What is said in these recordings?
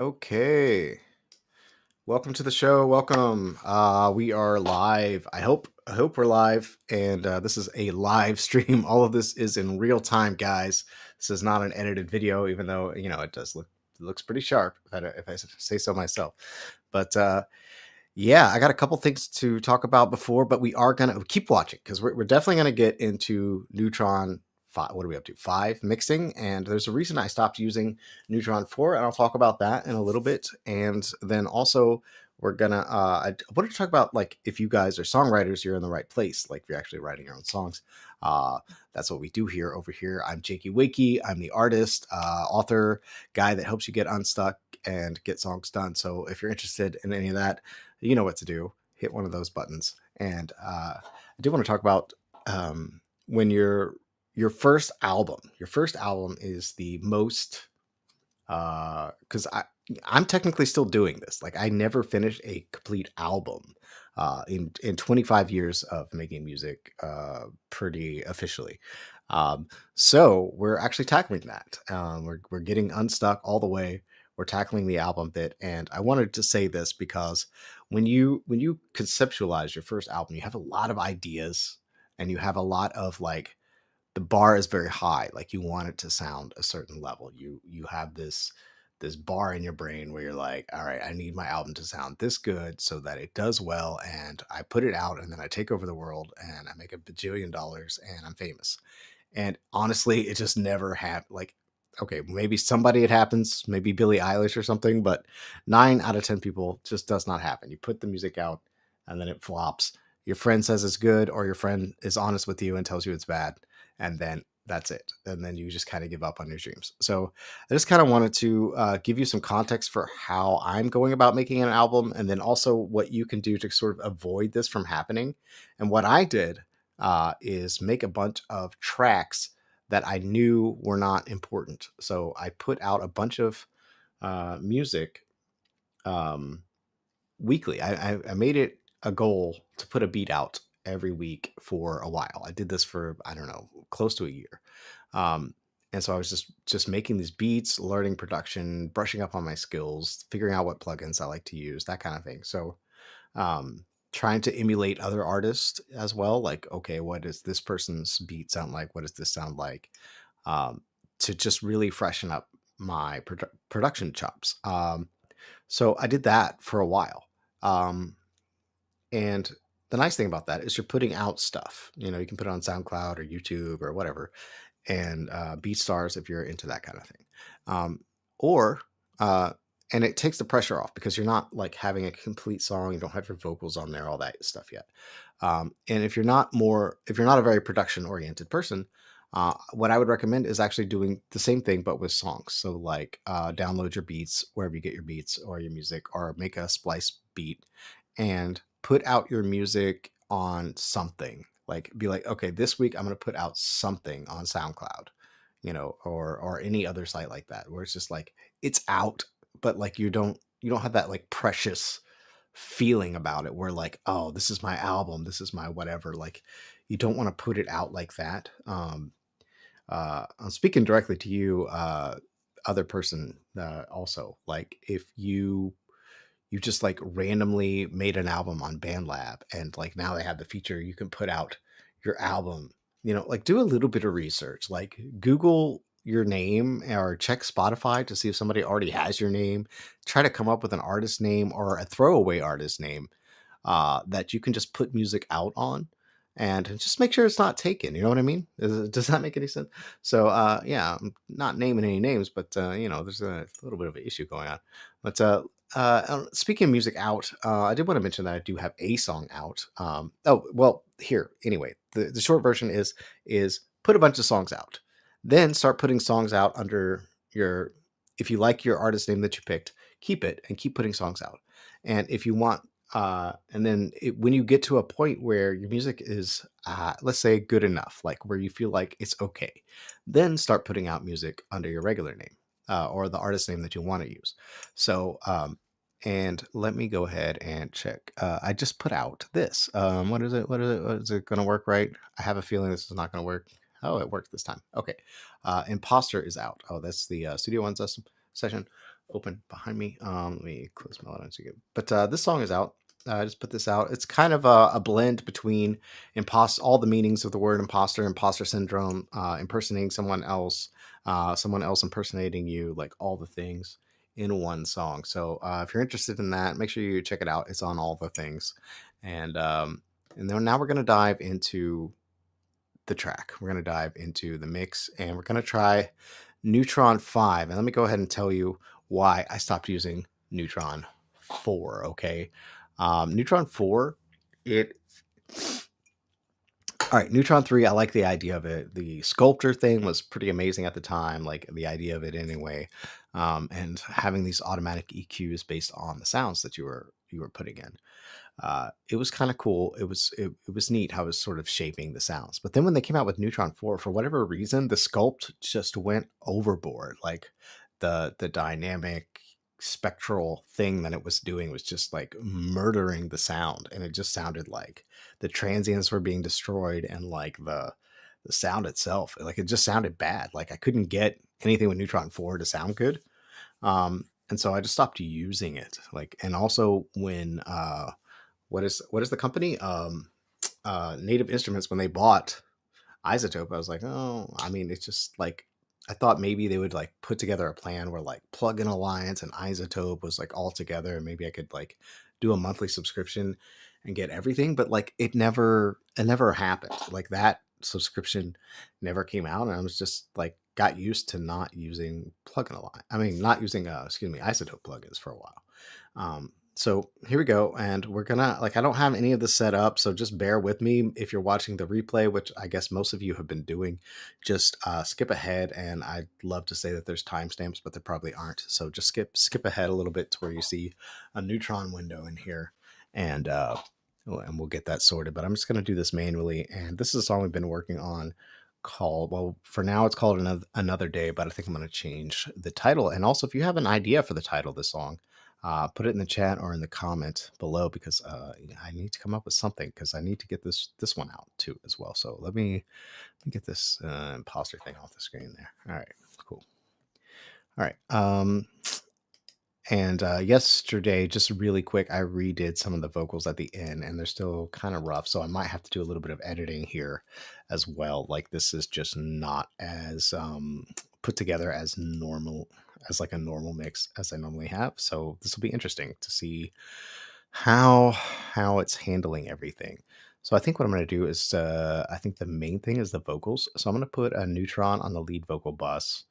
Okay. Welcome to the show. Welcome. We are live. I hope we're live and this is a live stream. All of this is in real time, guys. This is not an edited video even though, it does it looks pretty sharp if I say so myself. But yeah, I got a couple things to talk about before, but we are going to keep watching because we're definitely going to get into Neutron 5. What are we up to? 5 mixing. And there's a reason I stopped using Neutron 4, and I'll talk about that in a little bit. And then also, we're going to, I wanted to talk about like if you guys are songwriters, you're in the right place, like if you're actually writing your own songs. Uh, that's what we do here over here. I'm Jakey Wakey. I'm the artist, author, guy that helps you get unstuck and get songs done. So if you're interested in any of that, you know what to do. Hit one of those buttons. And I do want to talk about when your first album is the most because I'm technically still doing this. Like I never finished a complete album in 25 years of making music pretty officially. So we're actually tackling that. We're getting unstuck all the way. We're tackling the album bit, and I wanted to say this because when you conceptualize your first album, you have a lot of ideas, and you have a lot of like the bar is very high. Like you want it to sound a certain level. You have this bar in your brain where you're like, all right, I need my album to sound this good so that it does well, and I put it out, and then I take over the world, and I make $1 bajillion, and I'm famous. And honestly, it just never happened. Like, okay, maybe somebody it happens, maybe Billie Eilish or something, but 9 out of 10 people just does not happen. You put the music out and then it flops. Your friend says it's good, or your friend is honest with you and tells you it's bad, and then that's it. And then you just kind of give up on your dreams. So I just kind of wanted to give you some context for how I'm going about making an album, and then also what you can do to sort of avoid this from happening. And what I did is make a bunch of tracks that I knew were not important. So I put out a bunch of music um, weekly. I made it a goal to put a beat out every week for a while. I did this for, I don't know, close to a year. Um, and so I was just making these beats, learning production, brushing up on my skills, figuring out what plugins I like to use, that kind of thing. So trying to emulate other artists as well. Like, okay, what does this person's beat sound like? What does this sound like? Um, to just really freshen up my production chops. So I did that for a while. Um, and the nice thing about that is you're putting out stuff. You can put it on SoundCloud or YouTube or whatever, and BeatStars if you're into that kind of thing. Or uh, and it takes the pressure off because you're not like having a complete song. You don't have your vocals on there, all that stuff yet. And if you're not a very production oriented person, what I would recommend is actually doing the same thing but with songs. So like download your beats wherever you get your beats or your music, or make a splice beat and put out your music on something. Like be like, okay, this week I'm going to put out something on SoundCloud, or any other site like that, where it's just like it's out, but like you don't have that like precious feeling about it where like, oh, this is my album, this is my whatever. Like you don't want to put it out like that. I'm speaking directly to you, other person, also. Like if you just like randomly made an album on BandLab, and like now they have the feature you can put out your album, like do a little bit of research, like Google your name or check Spotify to see if somebody already has your name. Try to come up with an artist name or a throwaway artist name that you can just put music out on, and just make sure it's not taken. You know what I mean? Does that make any sense? So, yeah, I'm not naming any names, but there's a little bit of an issue going on. But speaking of music out, I did want to mention that I do have a song out. Oh well, here anyway. The short version is put a bunch of songs out, then start putting songs out under your. If you like your artist name that you picked, keep it and keep putting songs out. And if you want and then when you get to a point where your music is let's say good enough, like where you feel like it's okay, then start putting out music under your regular name, or the artist name that you want to use. So and let me go ahead and check. I just put out this. What is it? Is it going to work right? I have a feeling this is not going to work. Oh, it worked this time. Okay. Imposter is out. Oh, that's the Studio One session. open behind me. Let me close my line so you get. But this song is out. I just put this out. It's kind of a blend between all the meanings of the word imposter, imposter syndrome, impersonating someone else impersonating you, like all the things in one song. So if you're interested in that, make sure you check it out. It's on all the things, and then now we're gonna dive into the track. We're going to dive into the mix and we're going to try Neutron 5. And let me go ahead and tell you why I stopped using Neutron 4. Okay. Neutron 4, it. All right. Neutron 3, I like the idea of it. The sculptor thing was pretty amazing at the time, like the idea of it anyway. And having these automatic EQs based on the sounds that you were putting in. It was kind of cool. It was neat how it was sort of shaping the sounds. But then when they came out with Neutron 4, for whatever reason, the sculpt just went overboard. Like the dynamic spectral thing that it was doing was just like murdering the sound. And it just sounded like the transients were being destroyed and like the sound itself, like it just sounded bad. Like I couldn't get anything with Neutron 4 to sound good. And so I just stopped using it. Like, and also when what is the company? Native Instruments, when they bought Izotope, I was like, oh, I mean, it's just like I thought maybe they would like put together a plan where like Plugin Alliance and Izotope was like all together, and maybe I could like do a monthly subscription and get everything, but like it never happened. Like that subscription never came out, and I was just like got used to not using Plugin Alliance. I mean, not using Isotope plugins for a while. So here we go, and we're gonna like I don't have any of this set up, so just bear with me if you're watching the replay, which I guess most of you have been doing. Just skip ahead, and I'd love to say that there's timestamps, but there probably aren't. So just skip ahead a little bit to where you see a Neutron window in here, and we'll get that sorted. But I'm just gonna do this manually, and this is a song we've been working on called, well, for now it's called another day, but I think I'm going to change the title. And also, if you have an idea for the title of this song, put it in the chat or in the comment below, because I need to come up with something, because I need to get this one out too as well. So let me get this imposter thing off the screen there. All right, cool. All right. And yesterday, just really quick, I redid some of the vocals at the end, and they're still kind of rough. So I might have to do a little bit of editing here as well. Like this is just not as put together as normal, as like a normal mix as I normally have. So this will be interesting to see how it's handling everything. So I think what I'm going to do is I think the main thing is the vocals. So I'm going to put a Neutron on the lead vocal bus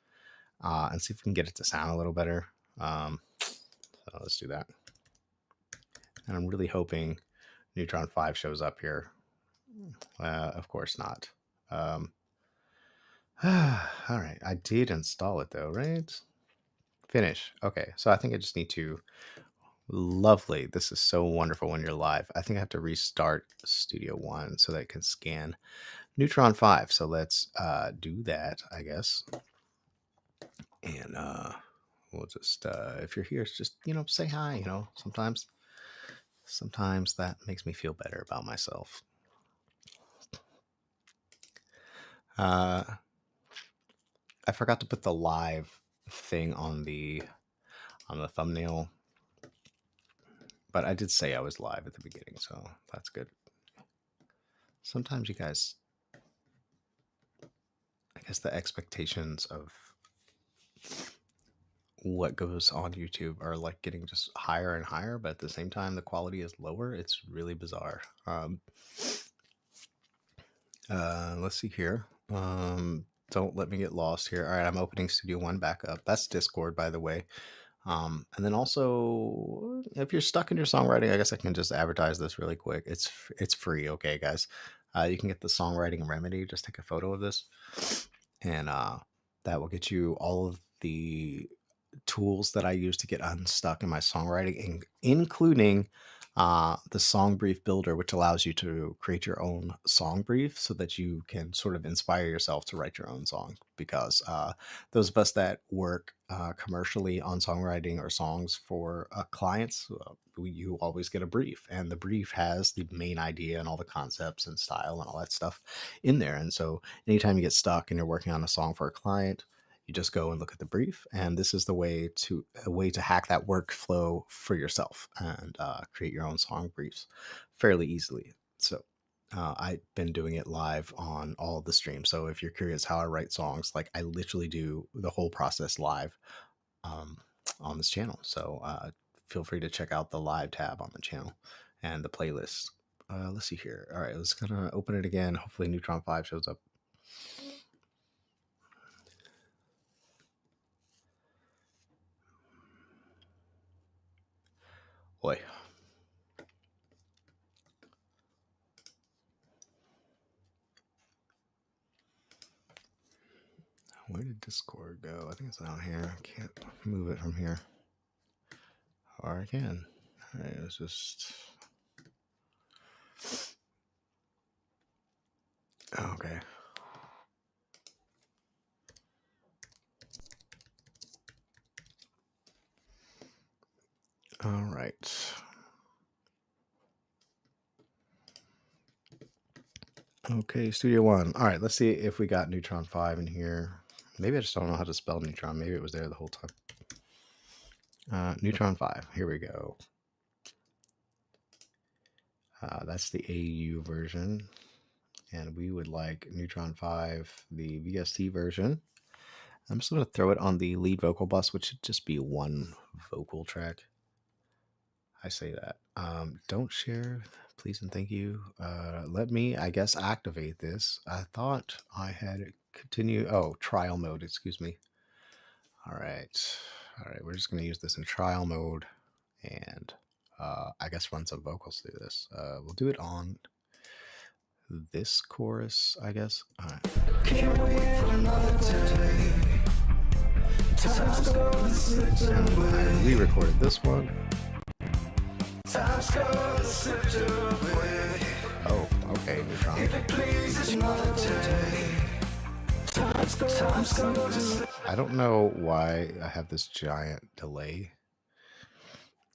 and see if we can get it to sound a little better. So let's do that. And I'm really hoping Neutron 5 shows up here. Of course not. All right. I did install it though, right? Finish. Okay. So I think I just need to. Lovely. This is so wonderful when you're live. I think I have to restart Studio One so that it can scan Neutron 5. So let's do that, I guess. And we'll just if you're here, just say hi. Sometimes that makes me feel better about myself. I forgot to put the live thing on the thumbnail, but I did say I was live at the beginning, so that's good. Sometimes you guys, I guess the expectations of what goes on YouTube are like getting just higher and higher, but at the same time the quality is lower. It's really bizarre. Let's see here. Don't let me get lost here. All right, I'm opening Studio One back up. That's Discord, by the way. And then also, if you're stuck in your songwriting, I guess I can just advertise this really quick. It's free, okay, guys. You can get the Songwriting Remedy. Just take a photo of this, and that will get you all of the tools that I use to get unstuck in my songwriting, including the song brief builder, which allows you to create your own song brief so that you can sort of inspire yourself to write your own song. Because those of us that work commercially on songwriting or songs for clients, you always get a brief, and the brief has the main idea and all the concepts and style and all that stuff in there. And so anytime you get stuck and you're working on a song for a client, You just go and look at the brief, and this is the way to hack that workflow for yourself and create your own song briefs fairly easily. So I've been doing it live on all of the streams. So if you're curious how I write songs, like I literally do the whole process live on this channel. So feel free to check out the live tab on the channel and the playlist. Let's see here. All right, let's gonna open it again. Hopefully Neutron 5 shows up. Boy. Where did Discord go? I think it's down here. I can't move it from here. Or I can. All right, let's just... Okay. All right. Okay, Studio One. All right, let's see if we got Neutron 5 in here. Maybe I just don't know how to spell Neutron. Maybe it was there the whole time. Neutron 5. Here we go. That's the AU version. And we would like Neutron 5, the VST version. I'm just going to throw it on the lead vocal bus, which should just be one vocal track. I say that. Don't share, please and thank you. Let me, I guess, activate this. I thought I had continue. Oh, trial mode, excuse me. All right. All right, we're just going to use this in trial mode and I guess run some vocals through this. We'll do it on this chorus, I guess. All right. Can't wait for another day. Time's gonna slip away. I re-recorded this one. Time's gonna slip away. Oh, okay, Neutron. If it pleases another day. Time's gonna slip. I don't know why I have this giant delay.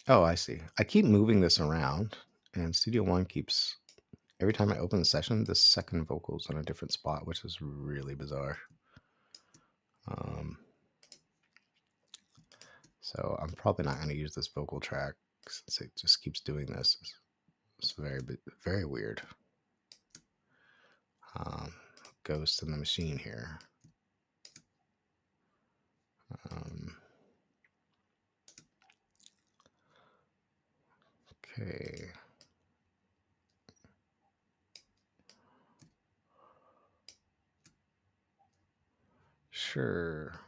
Oh, I see. I keep moving this around, and Studio One keeps... Every time I open the session, the second vocal's on a different spot, which is really bizarre. So I'm probably not going to use this vocal track since it just keeps doing this. It's very weird. Ghost in the machine here. Okay. Sure.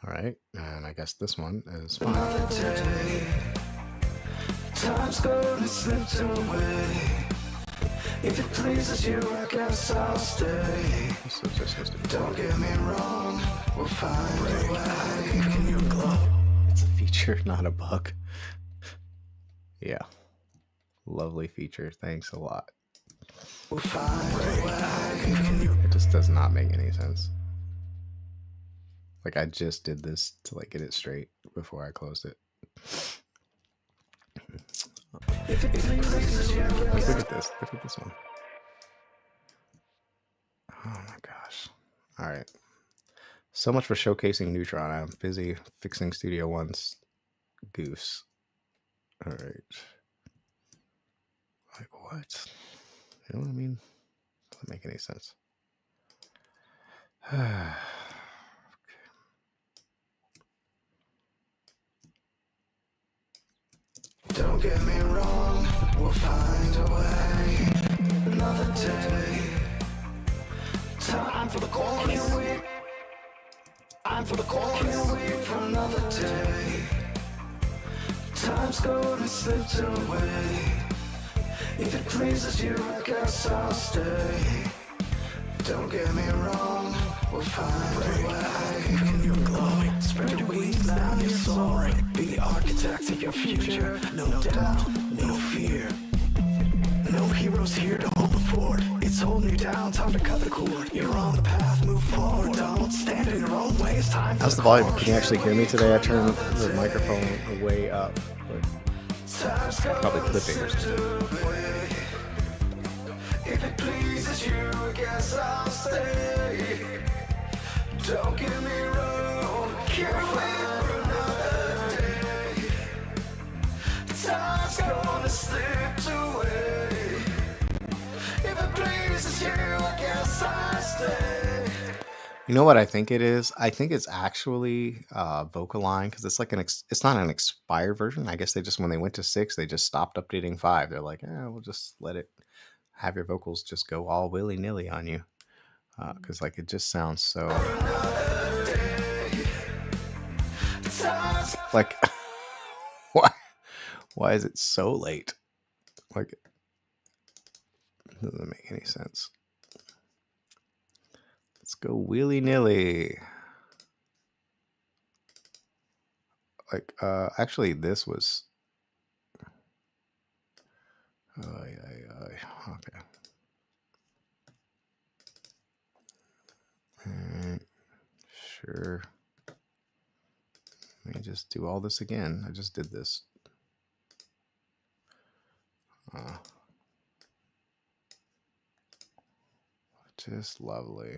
All right, and I guess this one is fine. Time's gonna slip away. If it pleases you, I guess I'll stay. So don't get me wrong, we'll find a way in your glow. It's a feature, not a bug. Yeah, lovely feature. Thanks a lot. We'll find a way. It just does not make any sense. Like I just did this to like get it straight before I closed it. Look at this. Look at this one. Oh my gosh. All right. So much for showcasing Neutron. I'm busy fixing Studio One's goofs. All right. Like what? You know what I mean? Doesn't make any sense. Don't get me wrong, we'll find a way. Another day. Time for the call. Can't wait. I'm for the call. Can't wait for another day. Time's gonna slip away. If it pleases you, I guess I'll stay. Don't get me wrong, we'll find a way. In your glowing, spread your wings down your soaring. Be the architect of your future. No doubt, no fear. No heroes here to hold the fort. It's holding you down, time to cut the cord. You're on the path, move forward. Don't stand in your own way. It's time. How's the volume? Can you actually hear me today? I turned the microphone way up, but probably clipping or something. If it pleases you, I guess I'll stay. Don't get me wrong, can't wait for another day. Time's gonna slip away. If it pleases you, I guess I'll stay. You know what I think it is? I think it's actually vocal line, because it's like it's not an expired version. I guess they just, when they went to 6, they just stopped updating 5. They're like, we'll just let it have your vocals just go all willy nilly on you, because like it just sounds so like why is it so late? Like, it doesn't make any sense. Let's go willy nilly. Like, actually, this was. Okay. Alright. Sure. Let me just do all this again. I just did this. Just lovely.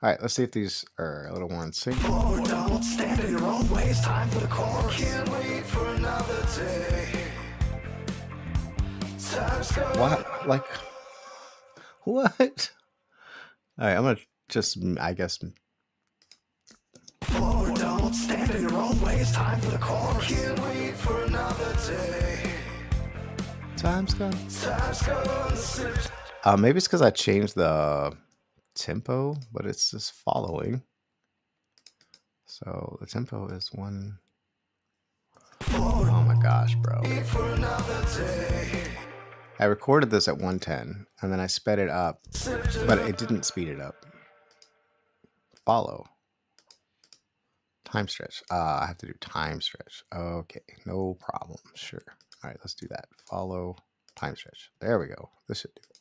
All right, let's see if these are a little more in sync. Oh, don't stand in your own way. It's time for the chorus. Can't wait for another day. Time's gone. What? Like, what? All right, I'm gonna just, I guess. Oh, don't stand in your own way. It's time for the chorus. Can't wait for another day. Time's gone. Time's gone. Maybe it's because I changed the tempo, but it's just following. So the tempo is 1. Oh my gosh, bro. I recorded this at 110 and then I sped it up, but it didn't speed it up. Follow. Time stretch. I have to do time stretch. Okay, no problem. Sure. All right, let's do that. Follow time stretch. There we go. This should do it.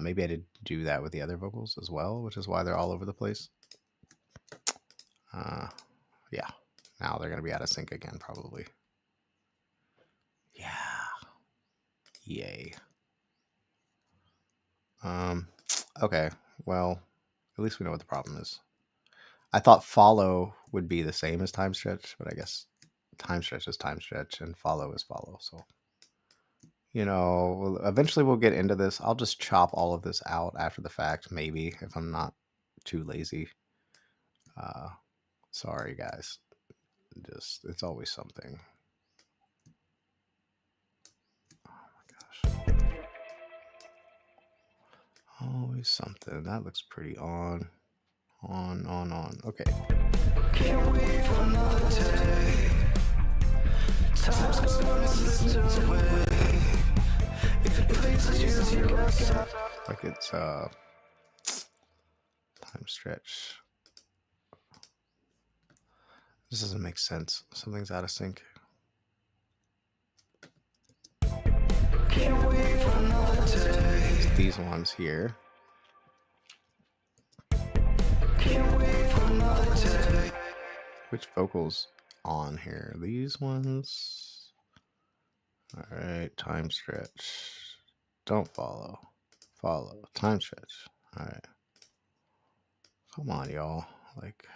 Maybe I did do that with the other vocals as well, which is why they're all over the place. Yeah. Now they're going to be out of sync again, probably. Yeah. Yay. Okay. Well, at least we know what the problem is. I thought follow would be the same as time stretch, but I guess time stretch is time stretch and follow is follow. So, eventually we'll get into this. I'll just chop all of this out after the fact, maybe, if I'm not too lazy. Sorry, guys. It's always something. Oh my gosh. Always something. That looks pretty on. Okay. Can't wait for another day. Time's gonna slip away. If it pleases you, like it's time stretch. This doesn't make sense. Something's out of sync. Can't wait for another day. It's these ones here. Can't wait for another day. Which vocals on here? These ones. All right, time stretch. Don't follow. Follow. Time stretch. All right. Come on, y'all. Like.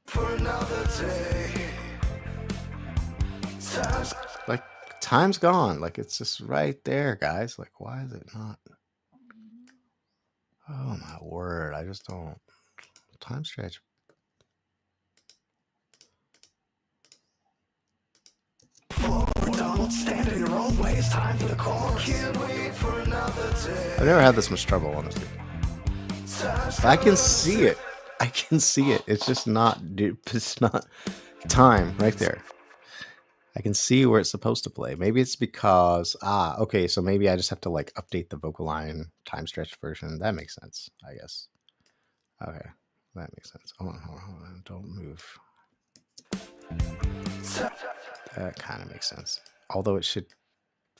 For another day. Time's gone. Like, it's just right there, guys. Like, why is it not? Oh my word. I just don't. Time stretch. Don't stand in your own way. It's time for the chorus. Can't wait for another day. I've never had this much trouble, honestly. I can see it. I can see it. It's just not, dude. It's not time right there. I can see where it's supposed to play. Maybe it's because, okay, so maybe I just have to like update the vocal line time stretch version. That makes sense, I guess. Okay, that makes sense. Hold on. Don't move. That kind of makes sense. Although it should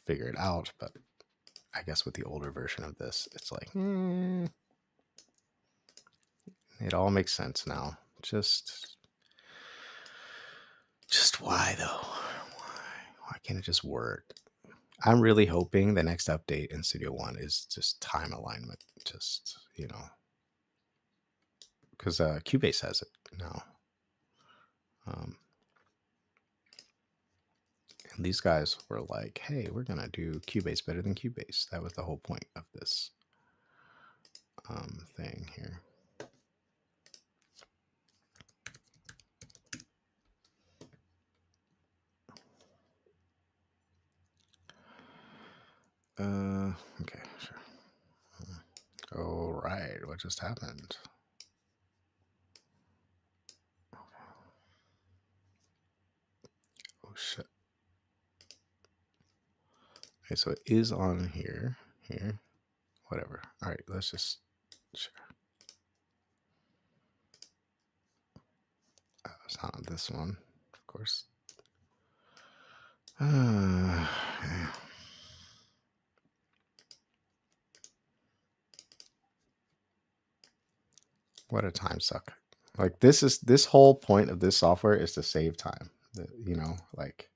figure it out, but I guess with the older version of this, it's like, it all makes sense now. Just why though? Why Why can't it just work? I'm really hoping the next update in Studio One is just time alignment. Just, because Cubase has it now. And these guys were like, hey, we're going to do Cubase better than Cubase. That was the whole point of this thing here. Okay, sure. All right, what just happened? Oh shit. Okay, so it is on here, whatever. All right, let's just share. It's not on this one, of course. Yeah. What a time suck. Like this whole point of this software is to save time. Like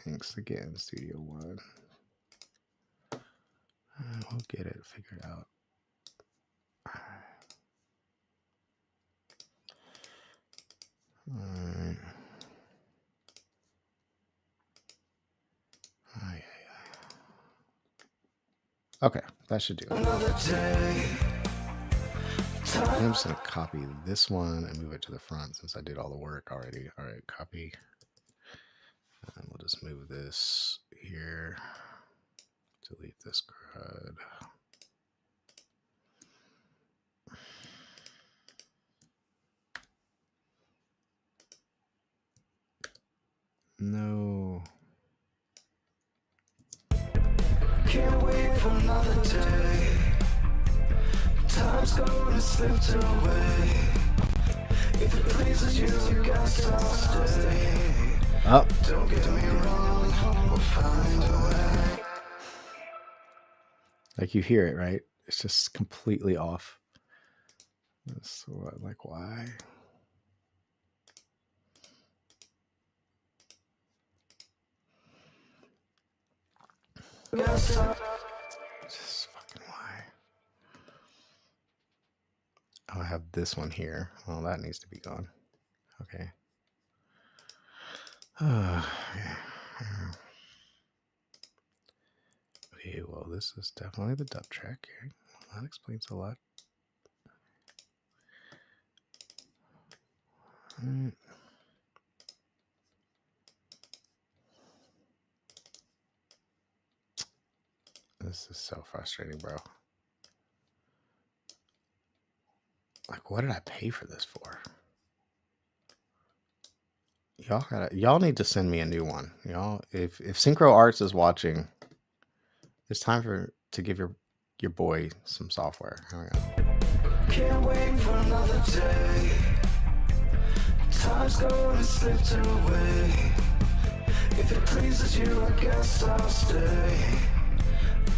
thanks again, Studio One. We'll get it figured out. All right. Okay, that should do it. I'm just going to copy this one and move it to the front since I did all the work already. All right, copy. And we'll just move this here. Delete this crud. No. Can't wait for another day. Time's gonna slip away. If it pleases you, I guess I'll stay. Oh. Don't get me wrong, we'll find a way. Like you hear it, right? It's just completely off. That's what, like, why? Just fucking why? Oh, I have this one here. Well, that needs to be gone. Okay. Okay, well, this is definitely the dub track here. Well, that explains a lot. All right. This is so frustrating, bro. Like, what did I pay for this for? Y'all need to send me a new one. Y'all, if Synchro Arts is watching, it's time to give your boy some software. Here we go. Can't wait for another day. Time's gonna slip away. If it pleases you, I guess I'll stay.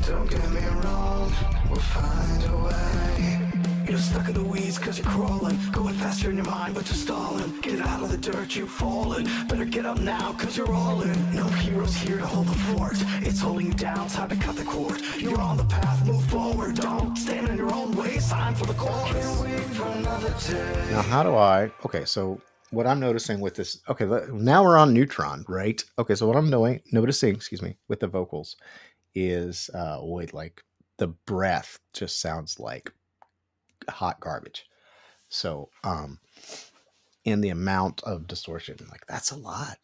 Don't get me wrong, we'll find a way. You're stuck in the weeds cause you're crawling, going faster in your mind but you're stalling. Get out of the dirt, you've fallen. Better get up now cause you're all in. No heroes here to hold the fort. It's holding you down, time to cut the cord. You're on the path, move forward. Don't stand in your own way, it's time for the chorus. Can't wait for another day. Now how do I... Okay, so what I'm noticing with this... Okay, now we're on Neutron, right? Okay, so what I'm noticing, excuse me, with the vocals is like the breath just sounds like hot garbage. So in the amount of distortion, like that's a lot.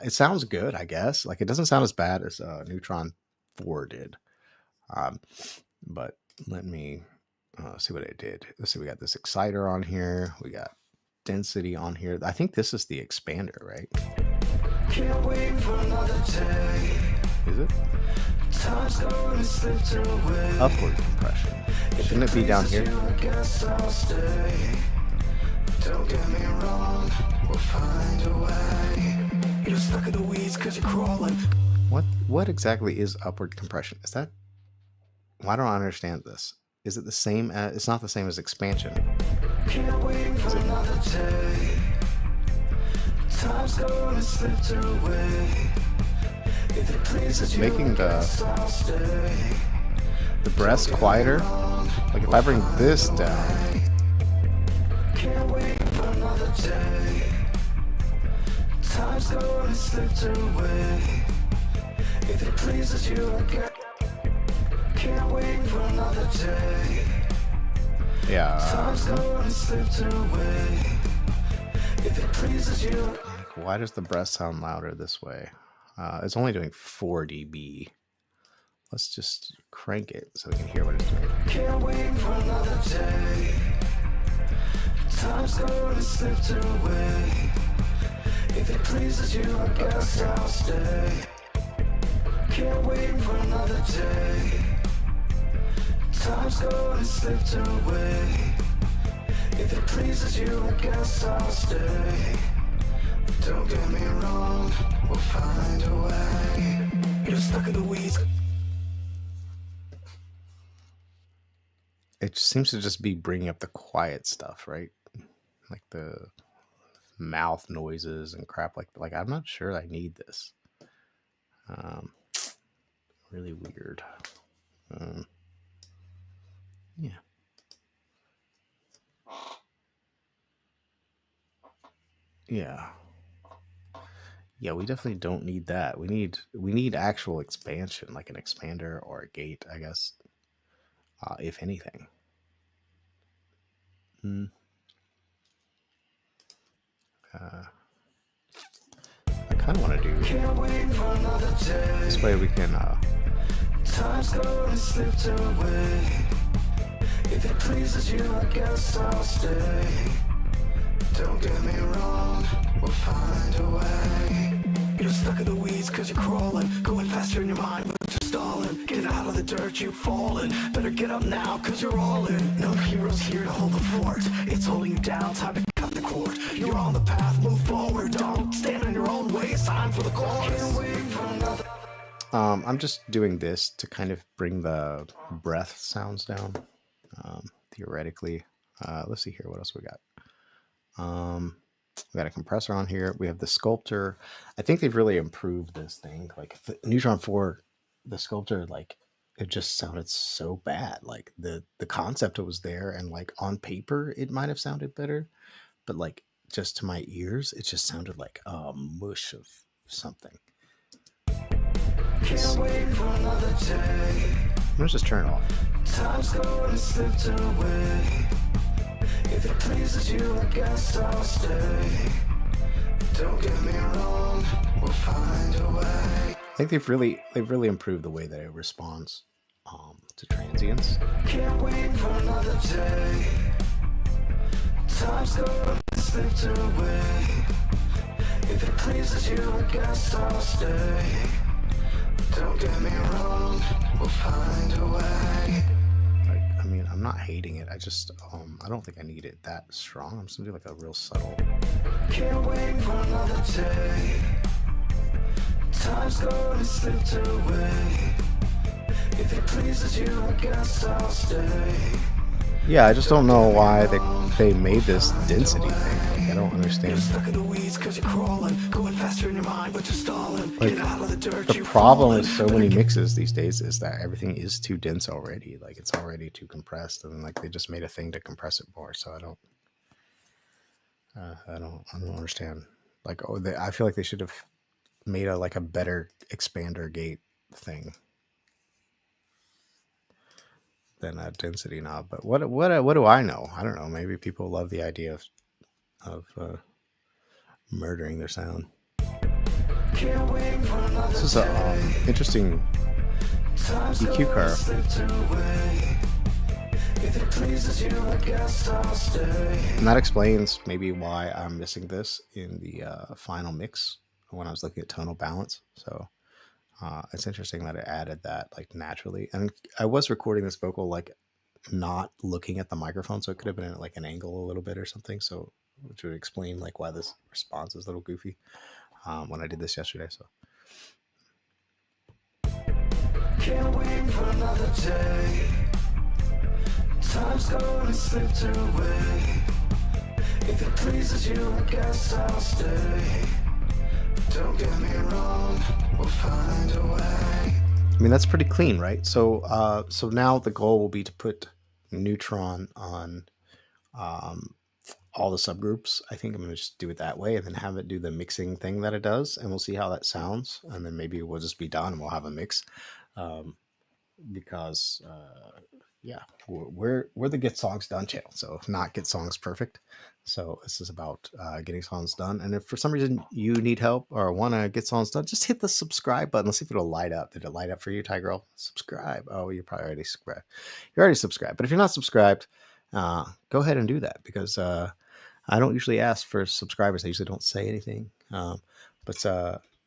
It sounds good, I guess. Like it doesn't sound as bad as Neutron 4 did. But let me see what it did. Let's see, we got this exciter on here, we got density on here. I think this is the expander, right? Can't wait for another day. Is it? Time's gonna slip away. Upward compression. Shouldn't it be down here? I guess I'll stay. Don't get me wrong, we'll find a way. You're stuck in the weeds cause you're crawling. What exactly is upward compression? Is that... Why don't I understand this? Is it the same as... It's not the same as expansion. Can't wait for Is it another day. Time's gonna slip away. If it pleases you, Making I'll stay. the breaths quieter. Like if I bring this down, Can't wait for another day. Time's gonna slip away. If it pleases you, can't wait for another day. yeah. Time's gonna slip away. If it pleases you. Why does the breath sound louder this way? It's only doing 4 dB. Let's just crank it so we can hear what it's doing. Can't wait for another day. Time's gonna slip away. If it pleases you, I guess I'll stay. Can't wait for another day. Time's gonna slip away. If it pleases you, I guess I'll stay. Don't get me wrong, we'll find a way. You're stuck in the weeds. It seems to just be bringing up the quiet stuff, right? Like the mouth noises and crap. Like I'm not sure I need this. Really weird. Yeah. Yeah, we definitely don't need that. We need actual expansion, like an expander or a gate, I guess. If anything. I kind of want to do this way we can Time's gonna slip away. If it pleases you, I guess I'll stay. Don't get me wrong, we'll find a way. You're stuck in the weeds cause you're crawling, going faster in your mind but you're stalling. Get out of the dirt, you've fallen. Better get up now cause you're all in. No heroes here to hold the fort. It's holding you down, time to cut the cord. You're on the path, move forward. Don't stand in your own way, it's time for the chorus. Can't wait for another. I'm just doing this to kind of bring the breath sounds down, theoretically. Let's see here, what else we got? We got a compressor on here. We have the sculptor. I think they've really improved this thing. Like the Neutron 4, the sculptor, like it just sounded so bad. Like the concept was there, and like on paper it might have sounded better, but like just to my ears, it just sounded like a mush of something. Can't wait for another day. Let's just turn it off. Time's gonna slip away. If it pleases you, I guess I'll stay. Don't get me wrong, we'll find a way. I think they've really improved the way that it responds to transients. Can't wait for another day. Time's gonna slip away. If it pleases you, I guess I'll stay. Don't get me wrong, we'll find a way. Like, I mean, I'm not hating it. I just I don't think I need it that strong. I'm just gonna do like a real subtle. Can't wait for another day. Time's gonna slip away. If it pleases you, I guess I'll stay. Yeah, I just don't know why they made this density thing. Like, I don't understand. You're stuck in the weeds cause you're crawling, going faster in your mind but you're stalling. Like, Get out of the dirt, the problem with so many mixes these days is that everything is too dense already. Like it's already too compressed, and like they just made a thing to compress it more. So I don't understand. Like, I feel like they should have made a better expander gate thing than a density knob. But what do I know? I don't know. Maybe people love the idea of murdering their sound. This is a interesting EQ curve. And that explains maybe why I'm missing this in the final mix when I was looking at tonal balance. So it's interesting that it added that like naturally. And I was recording this vocal like not looking at the microphone, so it could have been at like an angle a little bit or something. So which would explain like why this response is a little goofy when I did this yesterday. So can't wait for another day. Time's gonna slip away. If it pleases you, I guess I'll stay. Don't get me wrong, we'll find a way. I mean, that's pretty clean, right? So now the goal will be to put Neutron on all the subgroups. I think I'm going to just do it that way and then have it do the mixing thing that it does, and we'll see how that sounds. And then maybe we'll just be done and we'll have a mix. Because yeah, we're the Get Songs Done channel, so not Get Songs Perfect. So this is about getting songs done. And if for some reason you need help or want to get songs done, just hit the subscribe button. Let's see if it'll light up. Did it light up for you, Ty Girl? Subscribe. Oh, you're probably already subscribed. You're already subscribed. But if you're not subscribed, go ahead and do that, because I don't usually ask for subscribers. I usually don't say anything. But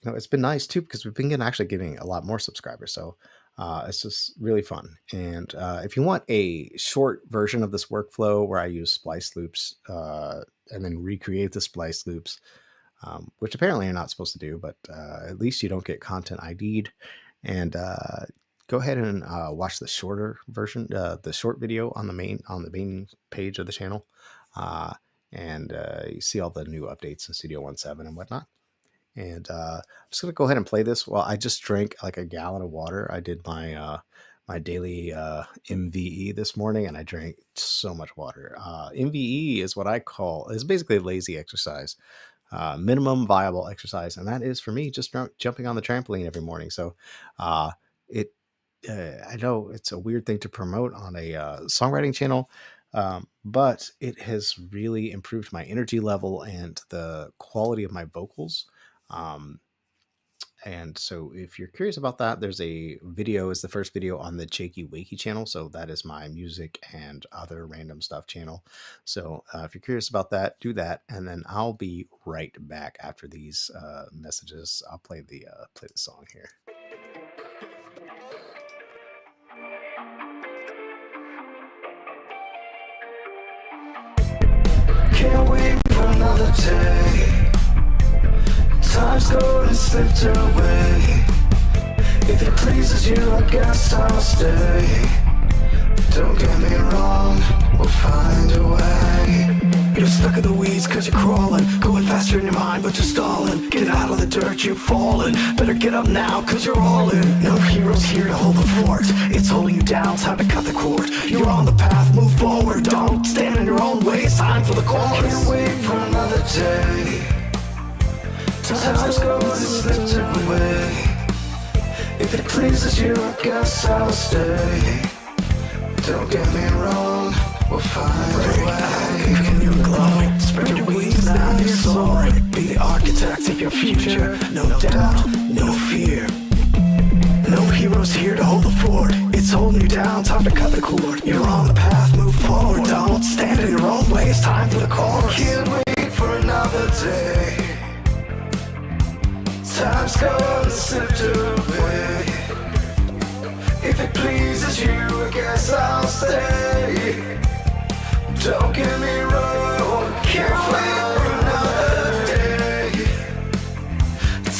it's been nice too, because we've been actually getting a lot more subscribers. So it's just really fun. And if you want a short version of this workflow where I use splice loops and then recreate the splice loops, which apparently you're not supposed to do, but at least you don't get content ID'd. And go ahead and watch the shorter version, the short video on the main page of the channel. And you see all the new updates in Studio 1.7 and whatnot. And I'm just gonna go ahead and play this. Well, I just drank like a gallon of water. I did my my daily MVE this morning, and I drank so much water. MVE is what I call, is basically lazy exercise, minimum viable exercise, and that is for me just jumping on the trampoline every morning. So it I know it's a weird thing to promote on a songwriting channel, but it has really improved my energy level and the quality of my vocals. And so if you're curious about that, there's a video, is the first video on the Jakey Wakey channel. So that is my music and other random stuff channel. So if you're curious about that, do that. And then I'll be right back after these messages. I'll play the song here. Can't wait for another day. Time's gonna slip away. If it pleases you, I guess I'll stay. Don't get me wrong, we'll find a way. You're stuck in the weeds cause you're crawling, going faster in your mind but you're stalling. Get out of the dirt, you've fallen. Better get up now cause you're all in. No heroes here to hold the fort. It's holding you down, time to cut the cord. You're on the path, move forward. Don't stand in your own way, it's time for the chorus. Can't wait for another day. Time's gonna slip away. If it pleases you, I guess I'll stay. Don't get me wrong, we'll find a way. Continue glowing, spread your wings now, you're soaring. Be the architect of your future, no doubt, no fear. No heroes here to hold the fort. It's holding you down, time to cut the cord. You're on the path, move forward. Don't stand in your own way, it's time for the chorus. Can't wait for another day. Time's gonna slip away. If it pleases you, I guess I'll stay. Don't get me wrong, can't wait for another day.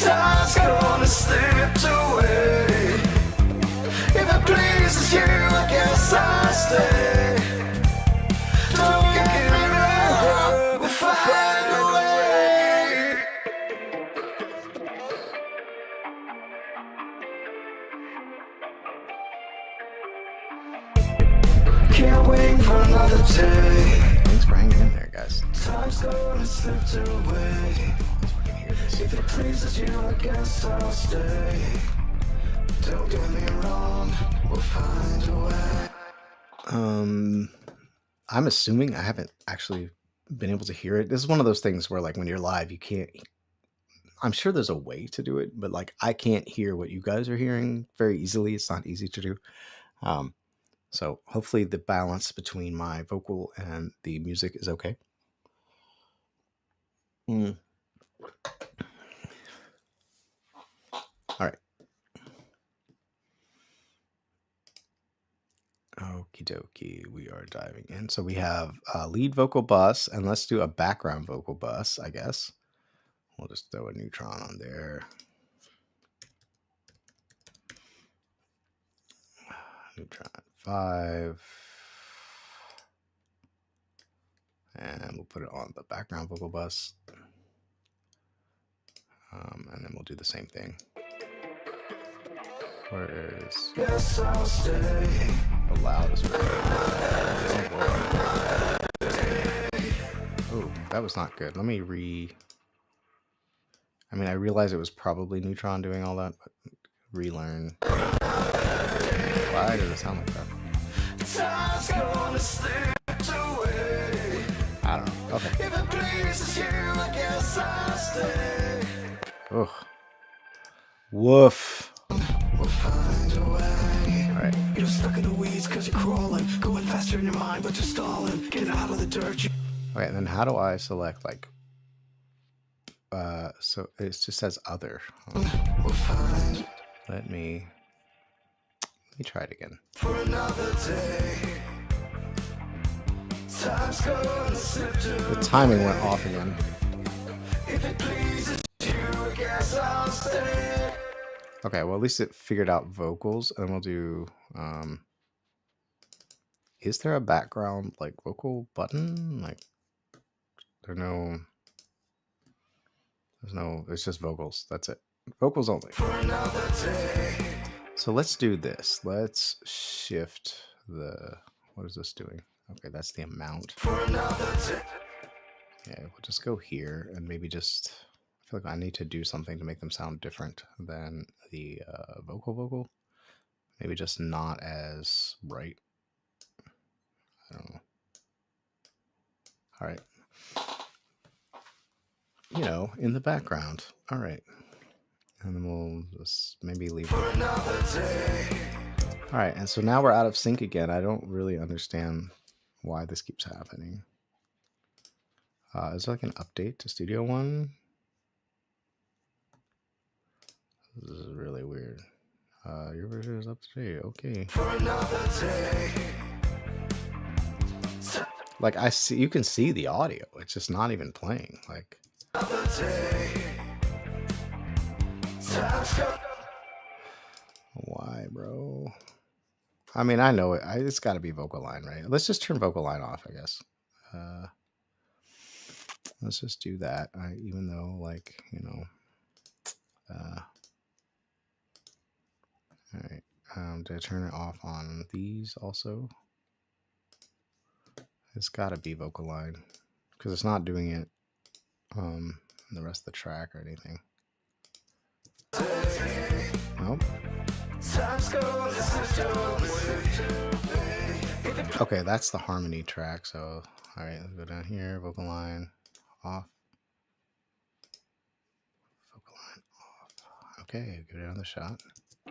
Time's gonna slip away. If it pleases you, I guess I'll stay. Don't get me wrong, we'll find a way. Can't wait for another day. Thanks for hanging in there, guys. Time's gonna slip away. If it pleases you, I guess I'll stay. Don't get me wrong, we'll find a way. I'm assuming, I haven't actually been able to hear it. This is one of those things where, like, when you're live, you can't. I'm sure there's a way to do it, but like I can't hear what you guys are hearing very easily. It's not easy to do. So hopefully the balance between my vocal and the music is okay. All right. Okie dokie. We are diving in. So we have a lead vocal bus, and let's do a background vocal bus, I guess. We'll just throw a Neutron on there. Neutron 5. And we'll put it on the background vocal bus. And then we'll do the same thing. Where is the loudest version? Oh, that was not good. Let me I mean, I realized it was probably Neutron doing all that, but relearn. Why does it sound like that? I don't know. Okay. If it pleases you, I guess I'll stay. Ugh. Woof. We'll find a way. All right. You're stuck in the weeds because you're crawling, going faster in your mind, but you're stalling. Get out of the dirt. Okay, and then how do I select like? So it just says other. We'll find. Let me try it again. For another day. The timing went off again. If it pleases you, I guess I'll stay. Okay, well at least it figured out vocals, and we'll do is there a background like vocal button? Like there's no, it's just vocals. That's it. Vocals only. For another day. So let's do this. Let's shift the, what is this doing? Okay, that's the amount. For another day. Yeah, we'll just go here and maybe just, I feel like I need to do something to make them sound different than the vocal. Maybe just not as bright. I don't know. All right. You know, in the background. All right. And then we'll just maybe leave it. For another day. All right, and so now we're out of sync again. I don't really understand why this keeps happening. Is there like an update to Studio One? This is really weird. Your version is up to date. Okay. For another day. Like I see, you can see the audio. It's just not even playing. Like. Another day. Why, bro? I mean, I know it. It's got to be vocal line, right? Let's just turn vocal line off, I guess. Let's just do that. Even though, like, you know. All right. Did I turn it off on these also? It's got to be vocal line because it's not doing it in the rest of the track or anything. Nope. Okay, that's the harmony track. So, all right, let's go down here. Vocal line off. Vocal line off. Okay, give it another shot.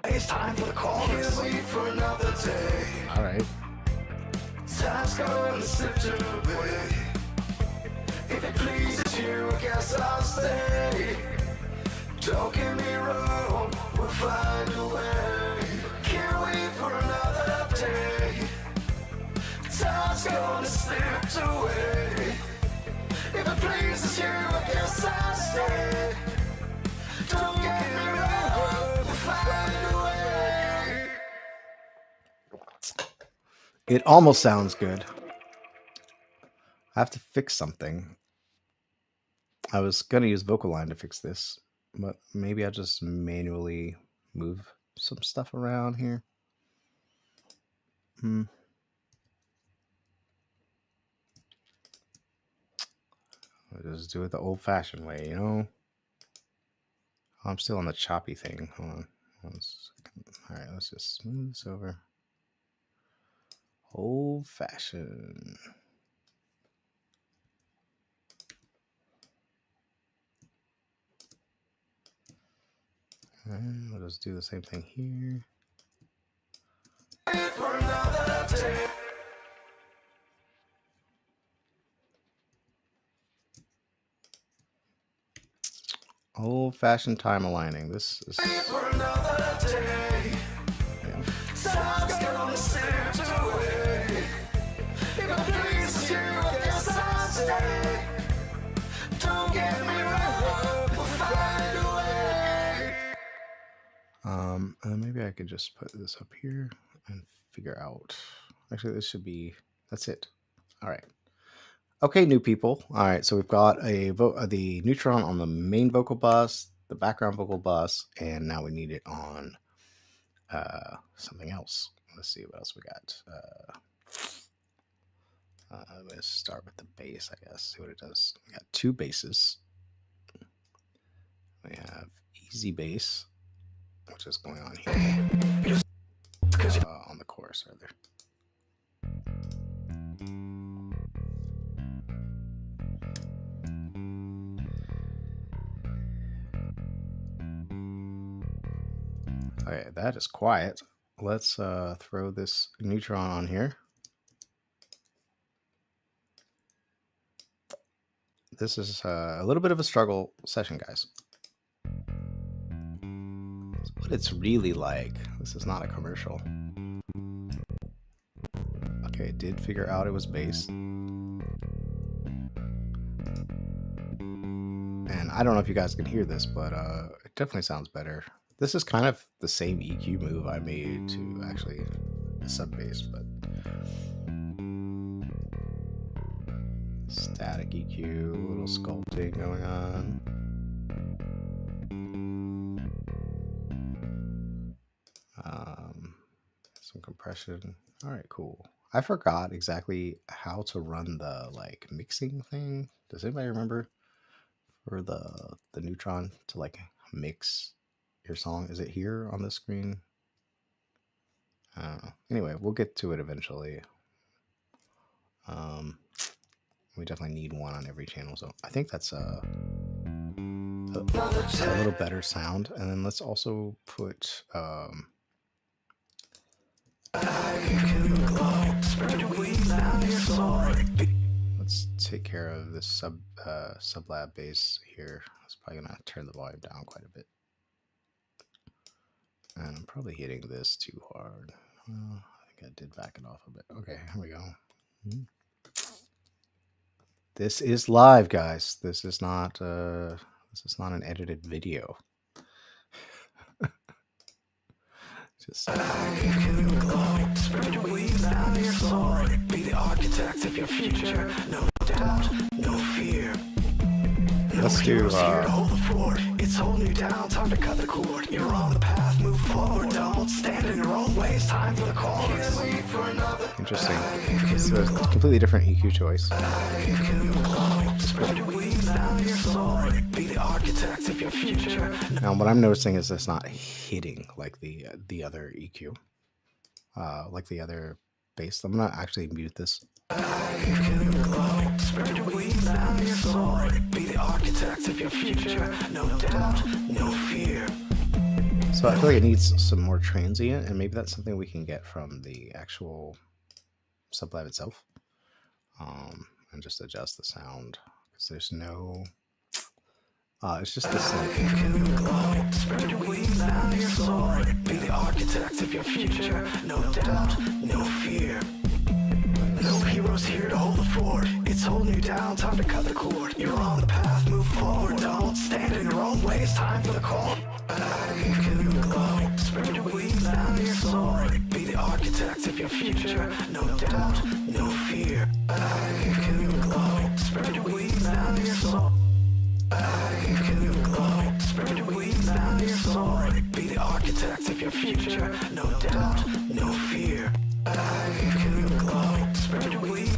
It's time for the call. For another day. All right. Time's gonna slip away. If it pleases you, I guess I'll stay. Don't get me wrong, we'll find a way. Can't wait for another day. Time's gonna slip away. If it pleases you, I guess I'll stay. Don't get me wrong, we'll find a way. It almost sounds good. I have to fix something. I was going to use vocal line to fix this, but maybe I'll just manually move some stuff around here. I'll just do it the old-fashioned way, you know? I'm still on the choppy thing. Hold on. 1 second. All right, let's just smooth this over. Old-fashioned. And we'll just do the same thing here. Old-fashioned time aligning. This is. Maybe I could just put this up here and figure out. Actually, this should be. That's it. All right. Okay, new people. All right, so we've got the Neutron on the main vocal bus, the background vocal bus, and now we need it on something else. Let's see what else we got. Let's start with the bass, I guess. See what it does. We got two basses. We have easy bass, which is going on here on the chorus, rather. Okay, that is quiet. Let's throw this Neutron on here. This is a little bit of a struggle session, guys. That's what it's really like. This is not a commercial. Okay, it did figure out it was bass. And I don't know if you guys can hear this, but it definitely sounds better. This is kind of the same EQ move I made to actually the sub bass, but static EQ, a little sculpting going on. Some compression. All right, cool. I forgot exactly how to run the like mixing thing. Does anybody remember for the Neutron to like mix your song? Is it here on the screen? I don't know. Anyway, we'll get to it eventually. We definitely need one on every channel, so I think that's a little better sound. And then let's also put let's take care of this sublab bass here. It's probably gonna turn the volume down quite a bit. And I'm probably hitting this too hard. I think I did back it off a bit. Okay, here we go. This is live, guys. This is not an edited video. Just spread your wings now, your soul. Be the architect of your future. No doubt, no fear. Let's do it's holding you down, time to cut the cord. You're on the path, move forward. Don't stand in your own way. It's time for the call. Interesting. It's a completely different EQ choice. Spread your wings now, your soul. Be the architect of your future. Now, what I'm noticing is it's not hitting like the other EQ, like the other bass. I'm gonna actually mute this. Spread your wings now, your soul. Be the architect of your future. No doubt, no fear. So I feel like it needs some more transient, and maybe that's something we can get from the actual sublab itself, and just adjust the sound because there's no. It's just this like. Spread your wings now, your soul. Be the architect of your future. No doubt, no fear. No heroes here to hold the fort. It's holding you down, time to cut the cord. You're on the path, move forward. Don't stand in your own way. It's time for the call. Spread your wings now, your soul. Be the architect of your future. No doubt, no fear. Spread your wings now, your soul. Spread your wings now, your soul. Be the architect of your future. No doubt, no fear. Spread your wings.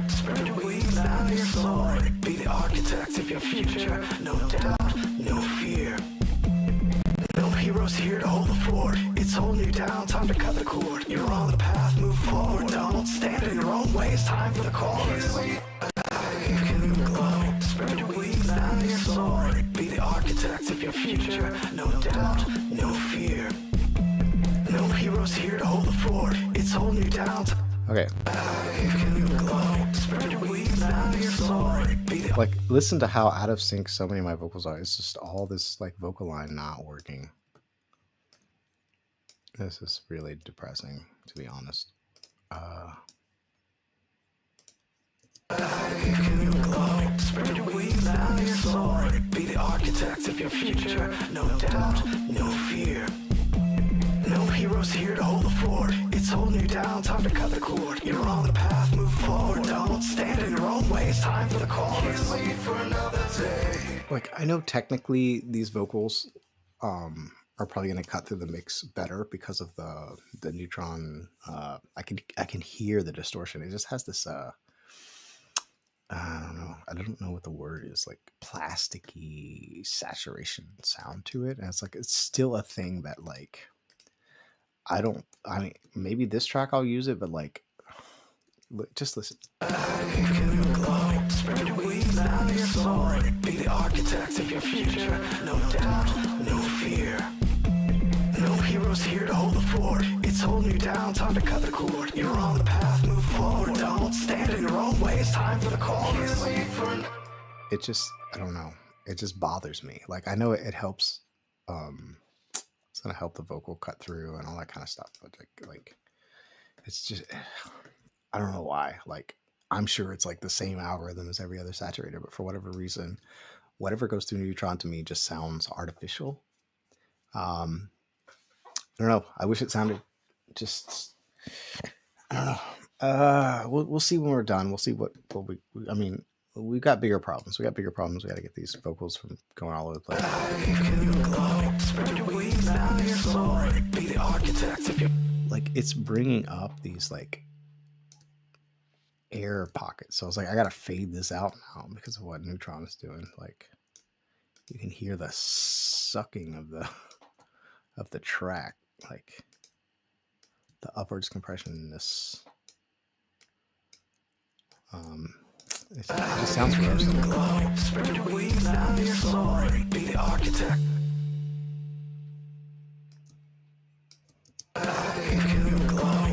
Spread your wings now, your soul. Be the architect of your future. No doubt, no fear. No heroes here to hold the fort. It's holding you down, time to cut the cord. You're on the path, move forward. Don't stand in your own way. It's time for the call. Spread your wings now, your soul. Be the architect of your future. No doubt, no fear. No heroes here to hold the fort. It's holding you down. Okay. Spread your wings now, your soul. Like, listen to how out of sync so many of my vocals are. It's just all this like vocal line not working. This is really depressing, to be honest. Spread your wings now, your soul. Be the architect of your future. No doubt, no fear. No heroes here to hold the fort. It's It's holding you down, time to cut the cord. You're on the path, move forward. Don't stand in your own way, it's time for the chorus. Can't wait for another day. Like, I know technically these vocals are probably going to cut through the mix better because of the Neutron. I can hear the distortion. It just has this I don't know what the word is, like plasticky saturation sound to it, and it's still a thing that like I mean, maybe this track I'll use it, but like just listen. Spread your wings, now you're soaring. Be the architect of your future. No doubt, no fear. No heroes here to hold the fort. It's holding you down, time to cut the cord. You're on the path, move forward. Don't stand in your own way, it's time for the chorus. It just, I don't know. It just bothers me. Like, I know it helps. It's gonna help the vocal cut through and all that kind of stuff. But like, it's just, I don't know why. Like, I'm sure it's like the same algorithm as every other saturator, but for whatever reason, whatever goes through Neutron to me just sounds artificial. I don't know. I wish it sounded just, I don't know. We'll see when we're done. We'll see what we I mean, we've got bigger problems. We got bigger problems. We got to get these vocals from going all over the place. Like, it's bringing up these like air pockets. So I was like, I got to fade this out now because of what Neutron is doing. Like, you can hear the sucking of the track, like the upwards compression in this. It just sounds gross. Spread your wings, now you're soaring. Be the architect.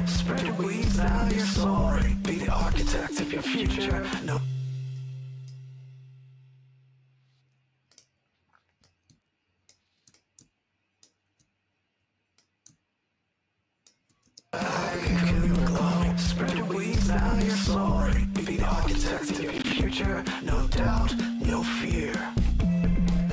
Spread your wings, now you're soaring. Be the architect of your future. No. Spread your wings, now you're soaring. Be the architect of your future. No doubt, no fear.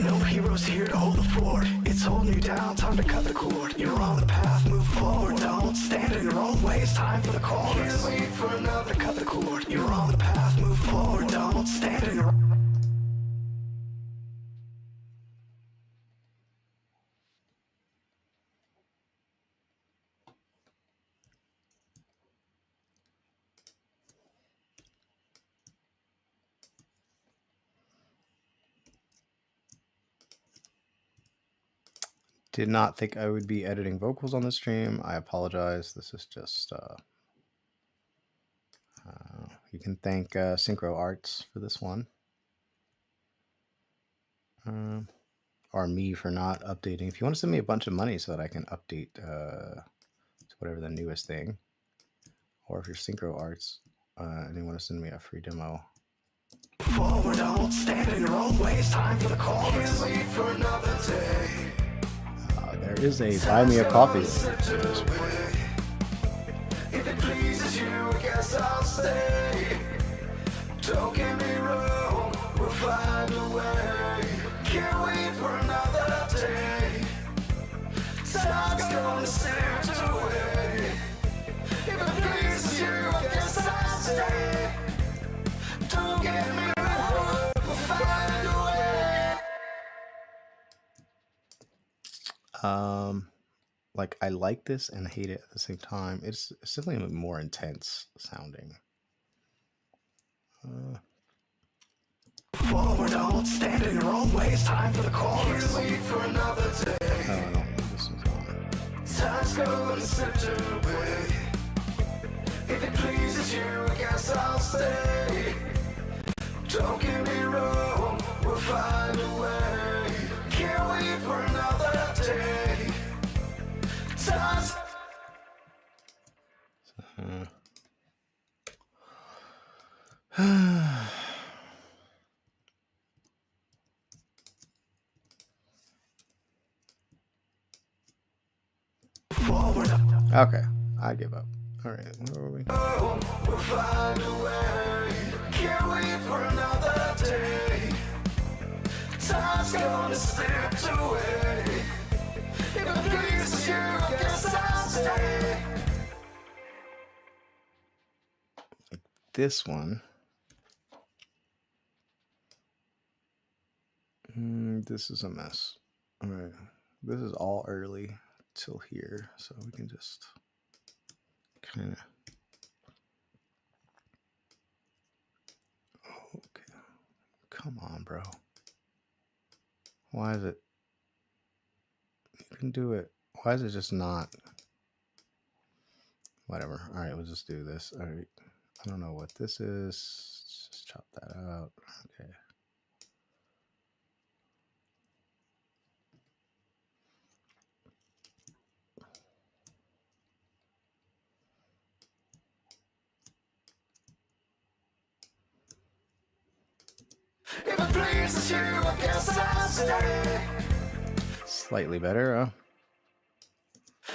No heroes here to hold the fort. It's holding you down, time to cut the cord. You're on the path, move forward. Don't stand in your own way, it's time for the chorus. Can't wait for another, cut the cord. You're on the path, move forward. Don't stand in your own. Did not think I would be editing vocals on the stream. I apologize. This is just you can thank Synchro Arts for this one, or me for not updating. If you want to send me a bunch of money so that I can update to whatever the newest thing, or if you're Synchro Arts and you want to send me a free demo. Forward, don't stand in your own way. It's time for the chorus. Can't wait for another day. There is a buy me a coffee. If it pleases you, I guess I'll stay. Don't get me wrong, we'll find a way. Can't wait for another day. Time's gonna slip away. If it pleases you, I guess I'll stay. Don't get me wrong, we'll find a way. Like, I like this and hate it at the same time. It's simply more intense sounding. Forward, don't stand in your own way. It's time for the chorus. Wait for another day. Oh, I don't know. This one's on. Time's gonna slip away. If it pleases you, I guess I'll stay. Don't get me wrong, we'll find a way. Can't wait for another day. Time's forward. Okay, I give up. All right, where are we? We'll find a way. Can't wait for another day. Time's gonna slip away. If it pleases you, I guess I'll stay. this one. This is a mess. All right. This is all early till here, so we can just kind of. Okay. Come on, bro. Why is it? You can do it. Why is it just not? Whatever. All right, we'll just do this. All right. I don't know what this is. Just chop that out. Okay. If it pleases you, I guess I'll stay. Slightly better, huh?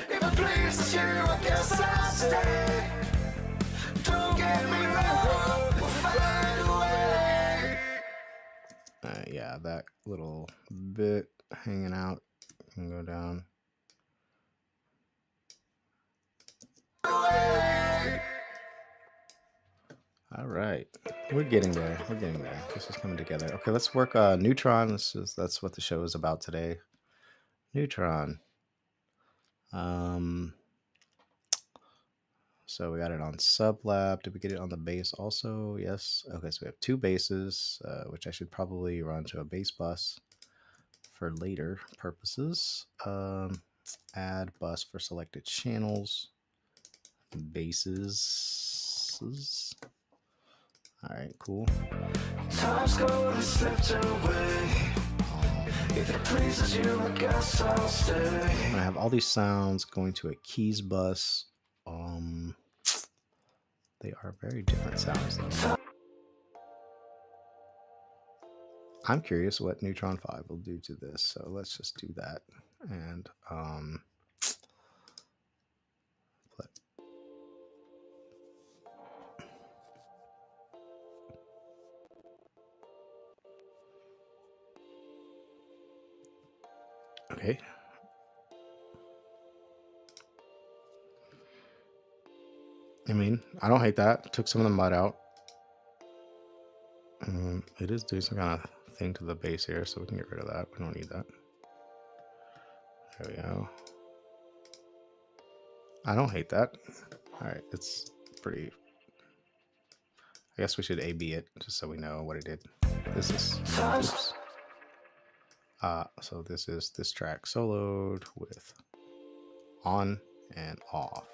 If it pleases you, I guess I'll stay. Don't get me wrong, we'll find a way. Yeah, that little bit hanging out can go down. All right, we're getting there. We're getting there. This is coming together. Okay, let's work Neutron. That's what the show is about today. Neutron. So we got it on sublab. Did we get it on the bass also? Yes. Okay, so we have two basses, which I should probably run to a bass bus for later purposes. Add bus for selected channels. Basses. All right, cool. Time's gonna slip away. If it pleases you, I guess I'll stay. I'm gonna have all these sounds going to a keys bus. They are very different sounds though. I'm curious what Neutron 5 will do to this, so let's just do that. And okay. I mean, I don't hate that. Took some of the mud out. It is doing some kind of thing to the bass here, so we can get rid of that. We don't need that. There we go. I don't hate that. All right, it's pretty. I guess we should A/B it just so we know what it did. This is. Oops. So this is this track soloed with on and off.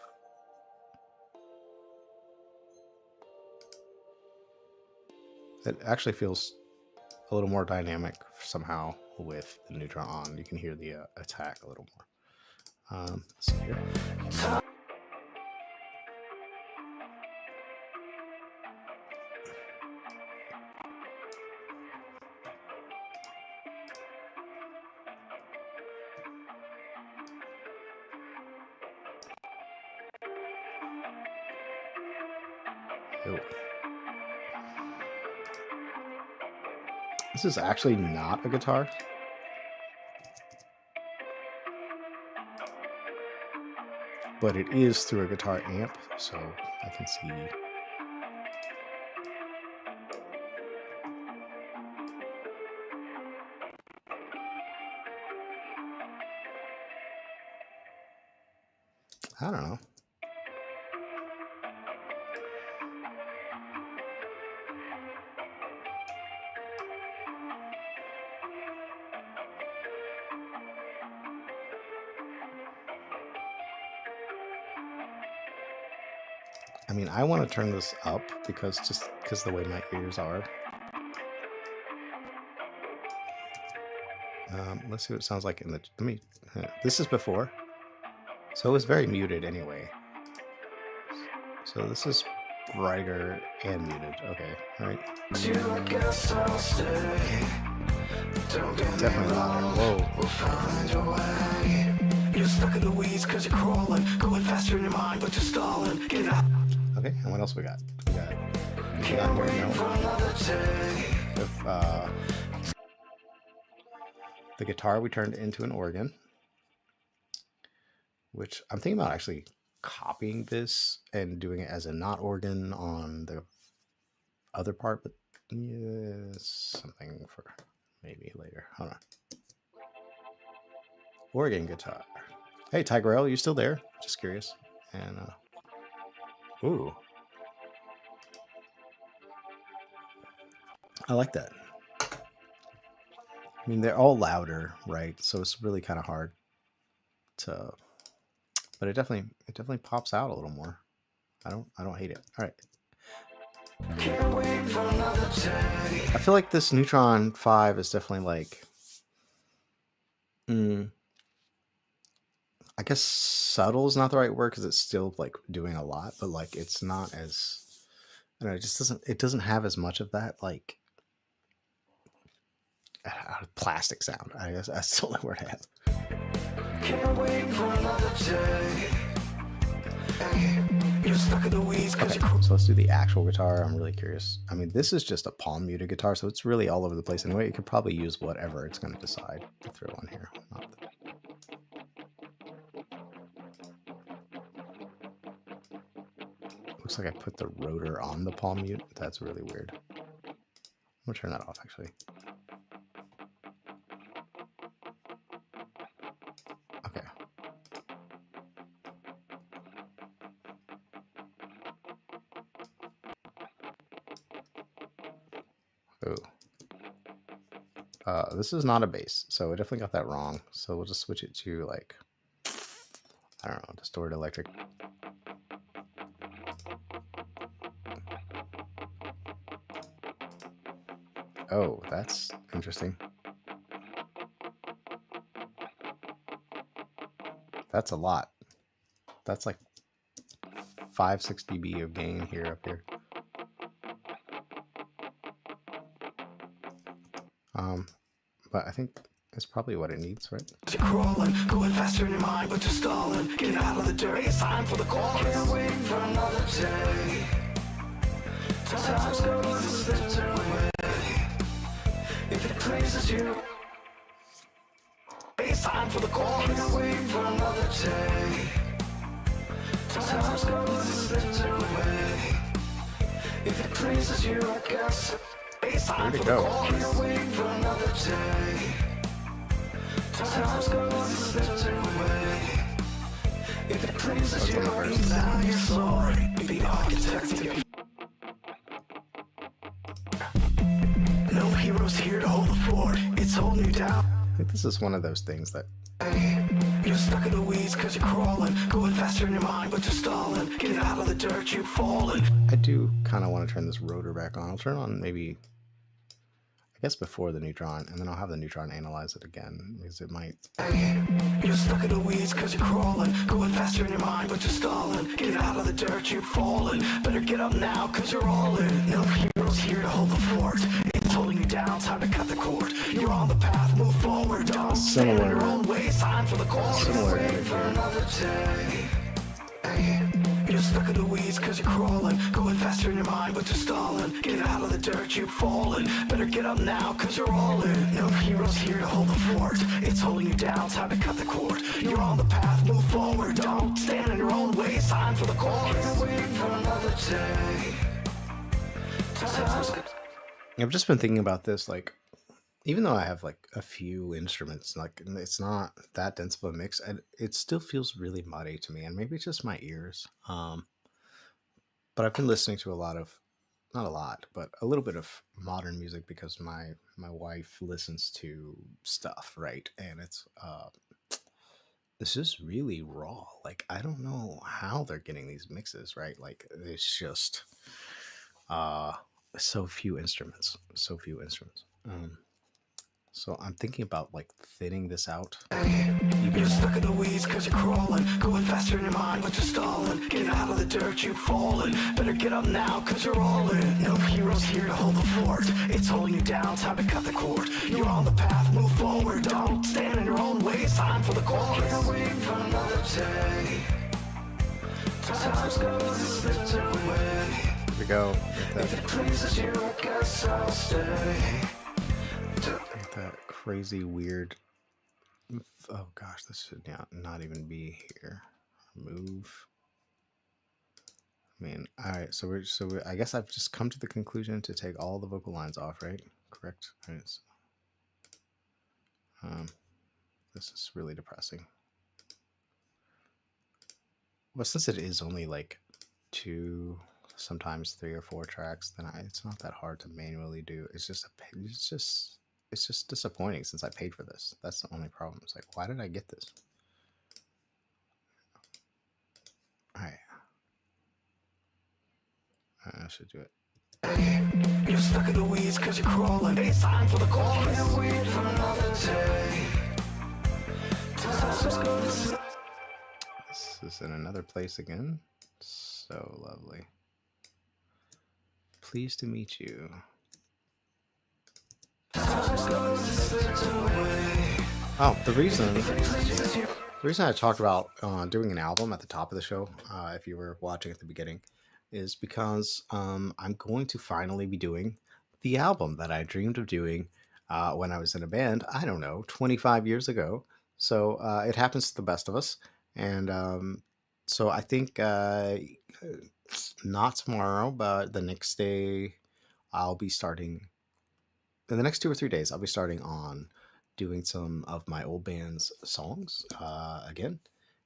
It actually feels a little more dynamic somehow with the Neutron on. You can hear the attack a little more. Let's see here. Ew. This is actually not a guitar. But it is through a guitar amp, so I can see. I don't know. I mean, I want to turn this up because the way my ears are. Let's see what it sounds like in the. This is before, so it was very muted anyway. So this is brighter and muted. Okay, all right. Definitely louder. Whoa. We'll find a way. You're stuck in the weeds because you're crawling, going faster in your mind, but you're stalling. Get out. Okay, and what else we got? We got with the guitar we turned into an organ, which I'm thinking about actually copying this and doing it as a not organ on the other part, but yeah, something for maybe later. Hold on. Organ guitar. Hey, Tigrel, you still there? Just curious. And ooh, I like that. I mean, they're all louder, right? So it's really kind of hard to, but it definitely pops out a little more. I don't hate it. All right. Can't wait for another day. I feel like this Neutron 5 is definitely like, I guess subtle is not the right word because it's still like doing a lot, but like it's not as, I don't know, it doesn't have as much of that like plastic sound. I guess that's the only word I have. Can't wait for another day. Hey, you're stuck in the weeds because Okay, so let's do the actual guitar. I'm really curious. I mean, this is just a palm muted guitar, so it's really all over the place anyway. You could probably use whatever it's going to decide to throw on here. Looks like I put the rotor on the palm mute. That's really weird. I'm gonna turn that off actually. Okay. Oh. This is not a bass, so I definitely got that wrong. So we'll just switch it to like, I don't know, distorted electric. Oh, that's interesting. That's a lot. That's like 5-6 dB of gain here up here. But I think that's probably what it needs, right? you're crawling, going faster in your mind, but you're stalling. Get out of the dirt, it's time for the call. Can't wait for another day. Time's going to slip away. If it pleases you, it's time for the call. Can't wait for another day. Time's going to slip away. If it pleases you, I guess. It's time for the call. Can't wait for another day. Time's going to slip away. If it pleases you, now you're sorry. Be the architect of your. No heroes here to hold the fort. It's holding you down. I think this is one of those things that You're stuck in the weeds cause you're crawling. Going faster in your mind, but you're stalling. Get out of the dirt, you've fallen. I do kind of want to turn this rotor back on. I'll turn on maybe, I guess before the Neutron, and then I'll have the Neutron analyze it again because it might. You're stuck in the weeds cause you're crawling. Going faster in your mind, but you're stalling. Get out of the dirt, you've fallen. Better get up now cause you're all in. No heroes here to hold the fort. It's holding you down, time to cut the cord. You're on the path, move forward. Don't stand in your own way, it's time for the call. Similar Wait for another day. You're stuck in the weeds cause you're crawling. Going faster in your mind, but you're stalling. Get out of the dirt, you've fallen. Better get up now cause you're all in. No heroes here to hold the fort. It's holding you down, time to cut the cord. You're on the path, move forward. Don't stand in your own way, it's time for the call. Can't wait for another day. I've just been thinking about this, like, even though I have like a few instruments, like it's not that dense of a mix, and it still feels really muddy to me, and maybe it's just my ears. But I've been listening to a lot of, not a lot, but a little bit of modern music because my wife listens to stuff, right? And it's just really raw. Like I don't know how they're getting these mixes, right? Like it's just so few instruments. So I'm thinking about like thinning this out. You're stuck in the weeds cause you're crawling. Going faster in your mind, but you're stalling. Get out of the dirt, you've fallen. Better get up now cause you're all in. No heroes here to hold the fort. It's holding you down, time to cut the cord. You're on the path, move forward. Don't stand in your own way, it's time for the call. Can't wait for another day. Time's going to slip away. Here we go. If it pleases you, I guess I'll stay. That crazy weird. Oh gosh, this should not even be here. Remove. I mean, all right. I guess I've just come to the conclusion to take all the vocal lines off, right? Correct. All right. So, this is really depressing. Well, since it is only like 2, sometimes 3 or 4 tracks, then it's not that hard to manually do. It's just disappointing since I paid for this. That's the only problem. It's like, why did I get this? All right. I should do it. You're stuck in the weeds cause you're crawling. It's time for the call. Can't wait for another day. This is in another place again. So lovely. Pleased to meet you. Oh, the reason I talked about doing an album at the top of the show, if you were watching at the beginning, is because I'm going to finally be doing the album that I dreamed of doing when I was in a band, I don't know, 25 years ago. So it happens to the best of us. And so I think not tomorrow, but the next day, I'll be starting. In the next 2 or 3 days, I'll be starting on doing some of my old band's songs again.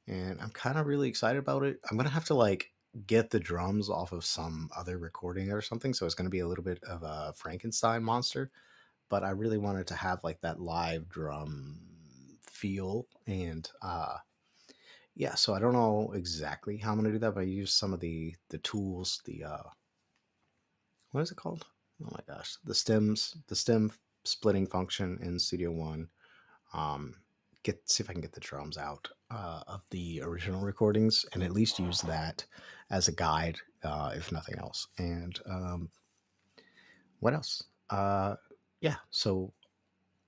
And I'm kind of really excited about it. I'm going to have to like get the drums off of some other recording or something. So it's going to be a little bit of a Frankenstein monster. But I really wanted to have like that live drum feel. And yeah, so I don't know exactly how I'm going to do that, but I use some of the tools, what is it called? Oh my gosh, the stem splitting function in Studio One. See if I can get the drums out of the original recordings and at least use that as a guide, if nothing else. And what else? Yeah, so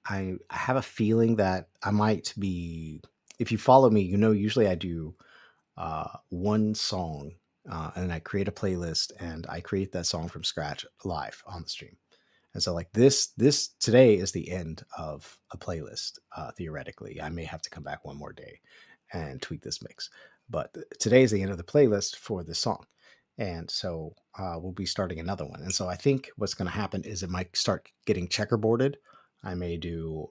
I have a feeling that I might be. If you follow me, usually I do one song and I create a playlist and I create that song from scratch live on the stream. And so like this today is the end of a playlist. Theoretically, I may have to come back one more day and tweak this mix, but today is the end of the playlist for this song. And so we'll be starting another one. And so I think what's going to happen is it might start getting checkerboarded. I may do,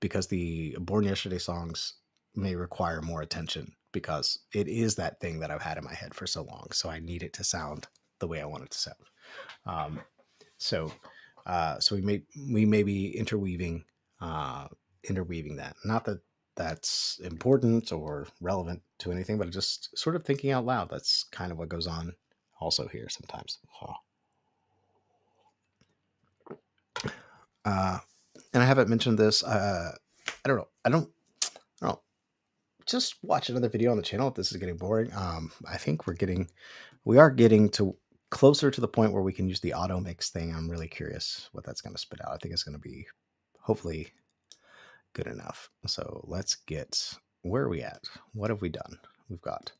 because the Born Yesterday songs may require more attention because it is that thing that I've had in my head for so long. So I need it to sound the way I want it to sound. So we may be interweaving that. Not that that's important or relevant to anything, but just sort of thinking out loud. That's kind of what goes on also here sometimes. And I haven't mentioned this. I don't know. Just watch another video on the channel if this is getting boring. I think we are getting to closer to the point where we can use the auto mix thing. I'm really curious what that's going to spit out. I think it's going to be hopefully good enough. So let's where are we at? What have we done? We've got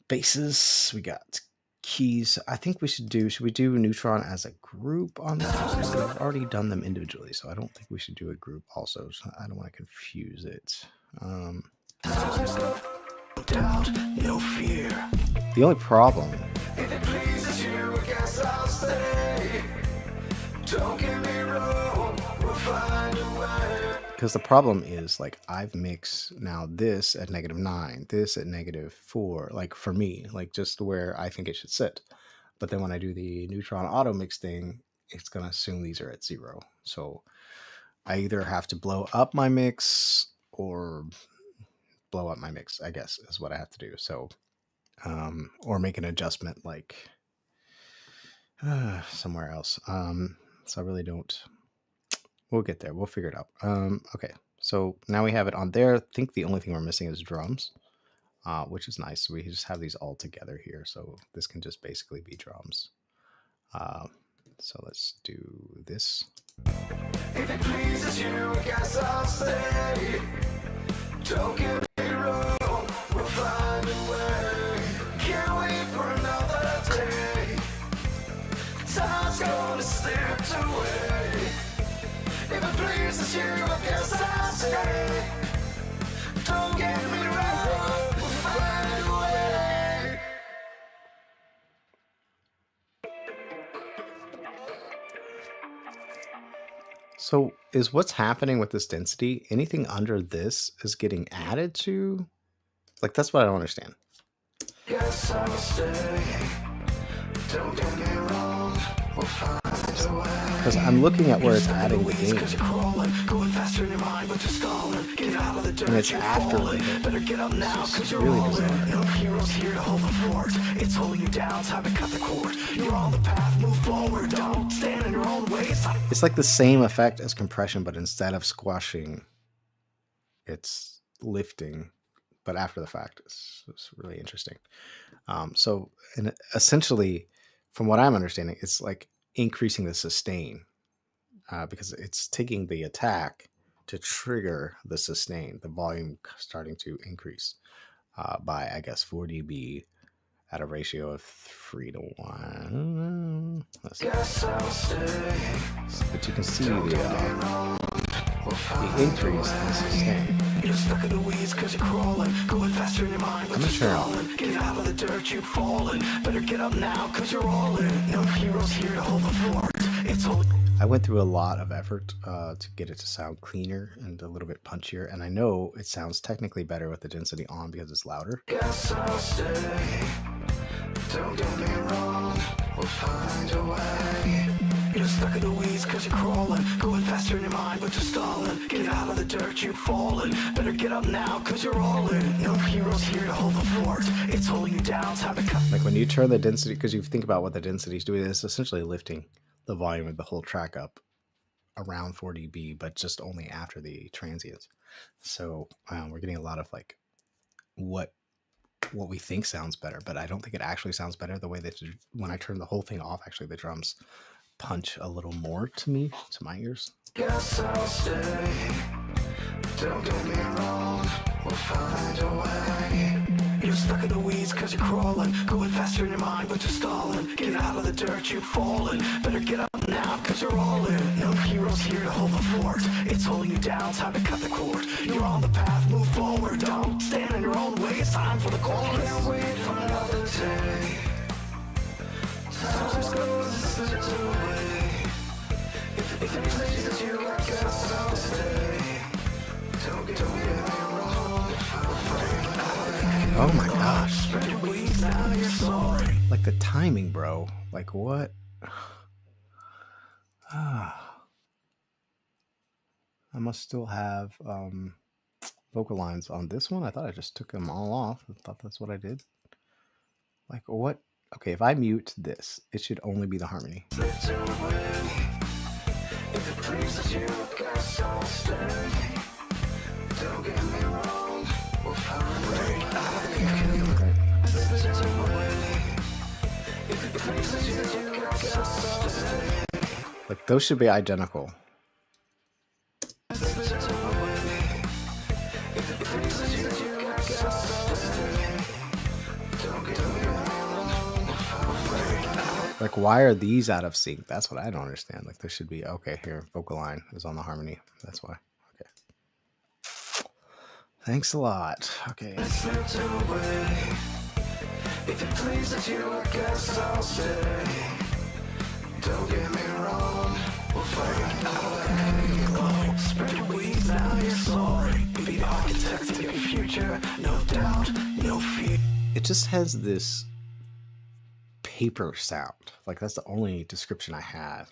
basses. We got keys. I think should we do Neutron as a group on this? We've already done them individually, so I don't think we should do a group also. So I don't want to confuse it. Doubt, no fear. The only problem. If it pleases you, I guess I'll stay. Don't get me wrong, we'll find a way. Because the problem is, like, I've mixed now this at -9, this at -4, like, for me, like, just where I think it should sit. But then when I do the Neutron auto mix thing, it's going to assume these are at 0. So I either have to blow up my mix or blow up my mix, I guess, is what I have to do. So, or make an adjustment, like, somewhere else. So I really don't. We'll get there. We'll figure it out. Okay, so now we have it on there. I think the only thing we're missing is drums, which is nice. So we just have these all together here. So this can just basically be drums. So let's do this. If it pleases you, I guess I'll stay. Don't get me wrong, we'll find a way. Can't wait for another day. Time's gonna slip away. If it pleases you, I guess I'll stay. Don't get me wrong, we'll find a way. So is what's happening with this density, anything under this is getting added to? Like, that's what I don't understand. Guess I'll stay. Don't get me wrong, we'll find a way. Because I'm looking at where it's adding the gain. Cause you're crawling, going faster in your mind, but you're stalling. Get out of the dirt, And it's you're after falling. the hit. Better get up now, cause you're really rolling. bizarre. No heroes here to hold the fort. It's holding you down, time to cut the cord. You're on the path, move forward. Don't stand in your own ways. It's like the same effect as compression, but instead of squashing, it's lifting. But after the fact, it's really interesting. So essentially, from what I'm understanding, it's like increasing the sustain because it's taking the attack to trigger the sustain, the volume starting to increase by, I guess, 4 dB at a ratio of 3 to 1. Let's see. But you can see the increase in the sustain. You're stuck in the weeds cause you're crawling, going faster in your mind, but you're stalling. Get out of the dirt, you've fallen. Better get up now cause you're all in. No heroes here to hold the fort. It's all. I went through a lot of effort to get it to sound cleaner and a little bit punchier, and I know it sounds technically better with the density on because it's louder. Guess I'll stay. Don't get me wrong, we'll find a way. You're stuck in the weeds cause you're crawling, going faster in your mind but you're stalling. Get out of the dirt, you've fallen. Better get up now cause you're all in. No heroes here to hold the fort. It's holding you down, time to cut. Like when you turn the density, because you think about what the density is doing, it's essentially lifting the volume of the whole track up around 4 dB, but just only after the transients. So we're getting a lot of like what we think sounds better, but I don't think it actually sounds better the way that when I turn the whole thing off, actually the drums punch a little more to me, to my ears. Guess I'll stay. Don't get me wrong, we'll find a way. You're stuck in the weeds cause you're crawling, going faster in your mind but you're stalling. Get out of the dirt, you've fallen. Better get up now cause you're all in. No heroes here to hold the fort. It's holding you down, time to cut the cord. You're on the path, move forward. Don't stand in your own way, it's time for the chorus. Can't wait for another day. Time just goes and slips away. If it pleases you, I guess I'll stay. Don't get me wrong, Oh my gosh. spread your wings, now you're sorry. Like the timing, bro. Like what? I must still have vocal lines on this one. I thought I just took them all off. I thought that's what I did. Like what? Okay, if I mute this, it should only be the harmony. Slipped away. If it pleases you, I guess I'll stay. Don't get me wrong, we'll find a way. Slipped away. If it pleases you, I guess I'll stay. Like those should be identical. Slipped away. If it pleases you, I guess I'll stay. Don't get me wrong, we'll find a way. Like why are these out of sync? That's what I don't understand. Like there should be, okay, here, vocal line is on the harmony. That's why. Okay. Thanks a lot. Okay. Slipped away. If it pleases you, I guess I'll stay. Don't get me wrong, we'll find out how. Spread your wings, now you're sorry. Be the architect of your future, no doubt, no fear. It just has this paper sound. Like that's the only description I have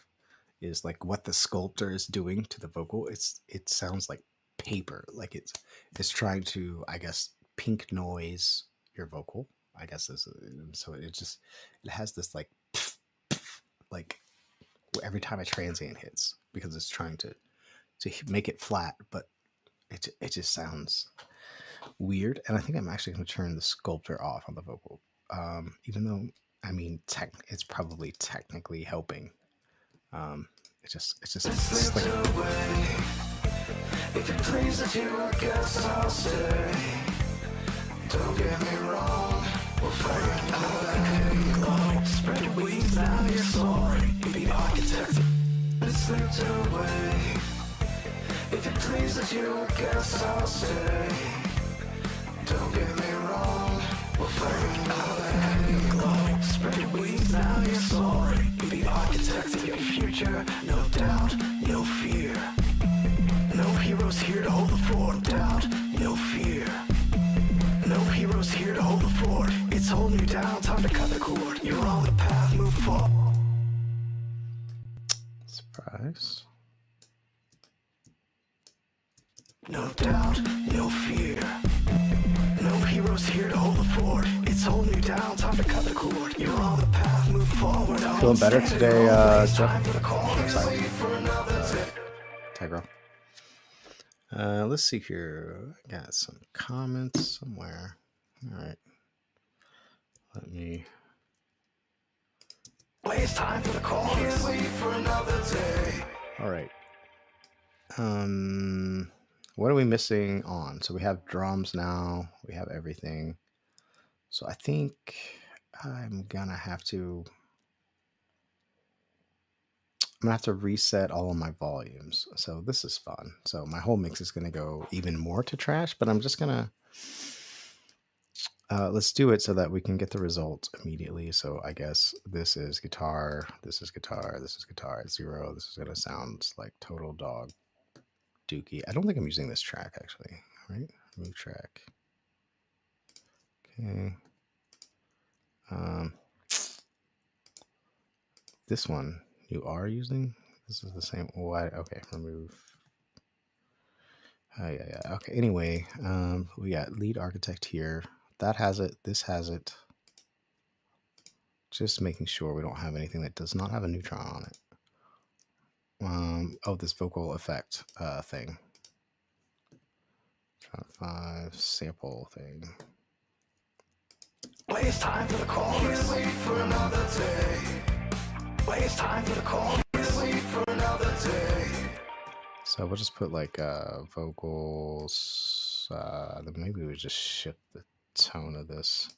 is like what the sculptor is doing to the vocal. It sounds like paper. Like it's trying to, I guess, pink noise your vocal. I guess this, so it has this like every time a transient hits because it's trying to make it flat, but it just sounds weird. And I think I'm actually going to turn the sculptor off on the vocal, even though I mean it's probably technically helping. It's like, If it pleases you, I guess I'll stay. Don't get me wrong, we'll find out how. Spread your wings, now you're soaring. Be the architect. It slipped away. If it pleases you, I guess I'll stay. Don't get me wrong, we'll find out how. Spread your wings, now you're soaring. Be the architect of your future, no doubt, no fear. hold the fort. It's holding you down, time to cut the cord. You're on the path, move forward. Surprise. No doubt, no fear. No heroes here to hold the fort. It's holding you down, time to cut the cord. You're on the path, move forward. Feeling better today, Jeff? Tigra. Let's see here. I got some comments somewhere. All right. Let me. Waste time for the call. Can't wait for another day. All right. What are we missing on? So we have drums now. We have everything. So I think I'm gonna have to reset all of my volumes. So this is fun. So my whole mix is gonna go even more to trash, but I'm just gonna let's do it so that we can get the result immediately. So I guess this is guitar, this is guitar, this is guitar at 0. This is gonna sound like total dog dookie. I don't think I'm using this track actually. All right, remove track. Okay. This one you are using. This is the same. Why? Okay, remove. Yeah. Okay. Anyway, we got lead architect here. That has it. This has it. Just making sure we don't have anything that does not have a neutron on it. Oh, this vocal effect thing. 5 sample thing. Waste time for the call. Can't wait for another day. Waste time for the call. Can't wait for another day. So we'll just put like vocals. Then maybe we just shift the tone of this.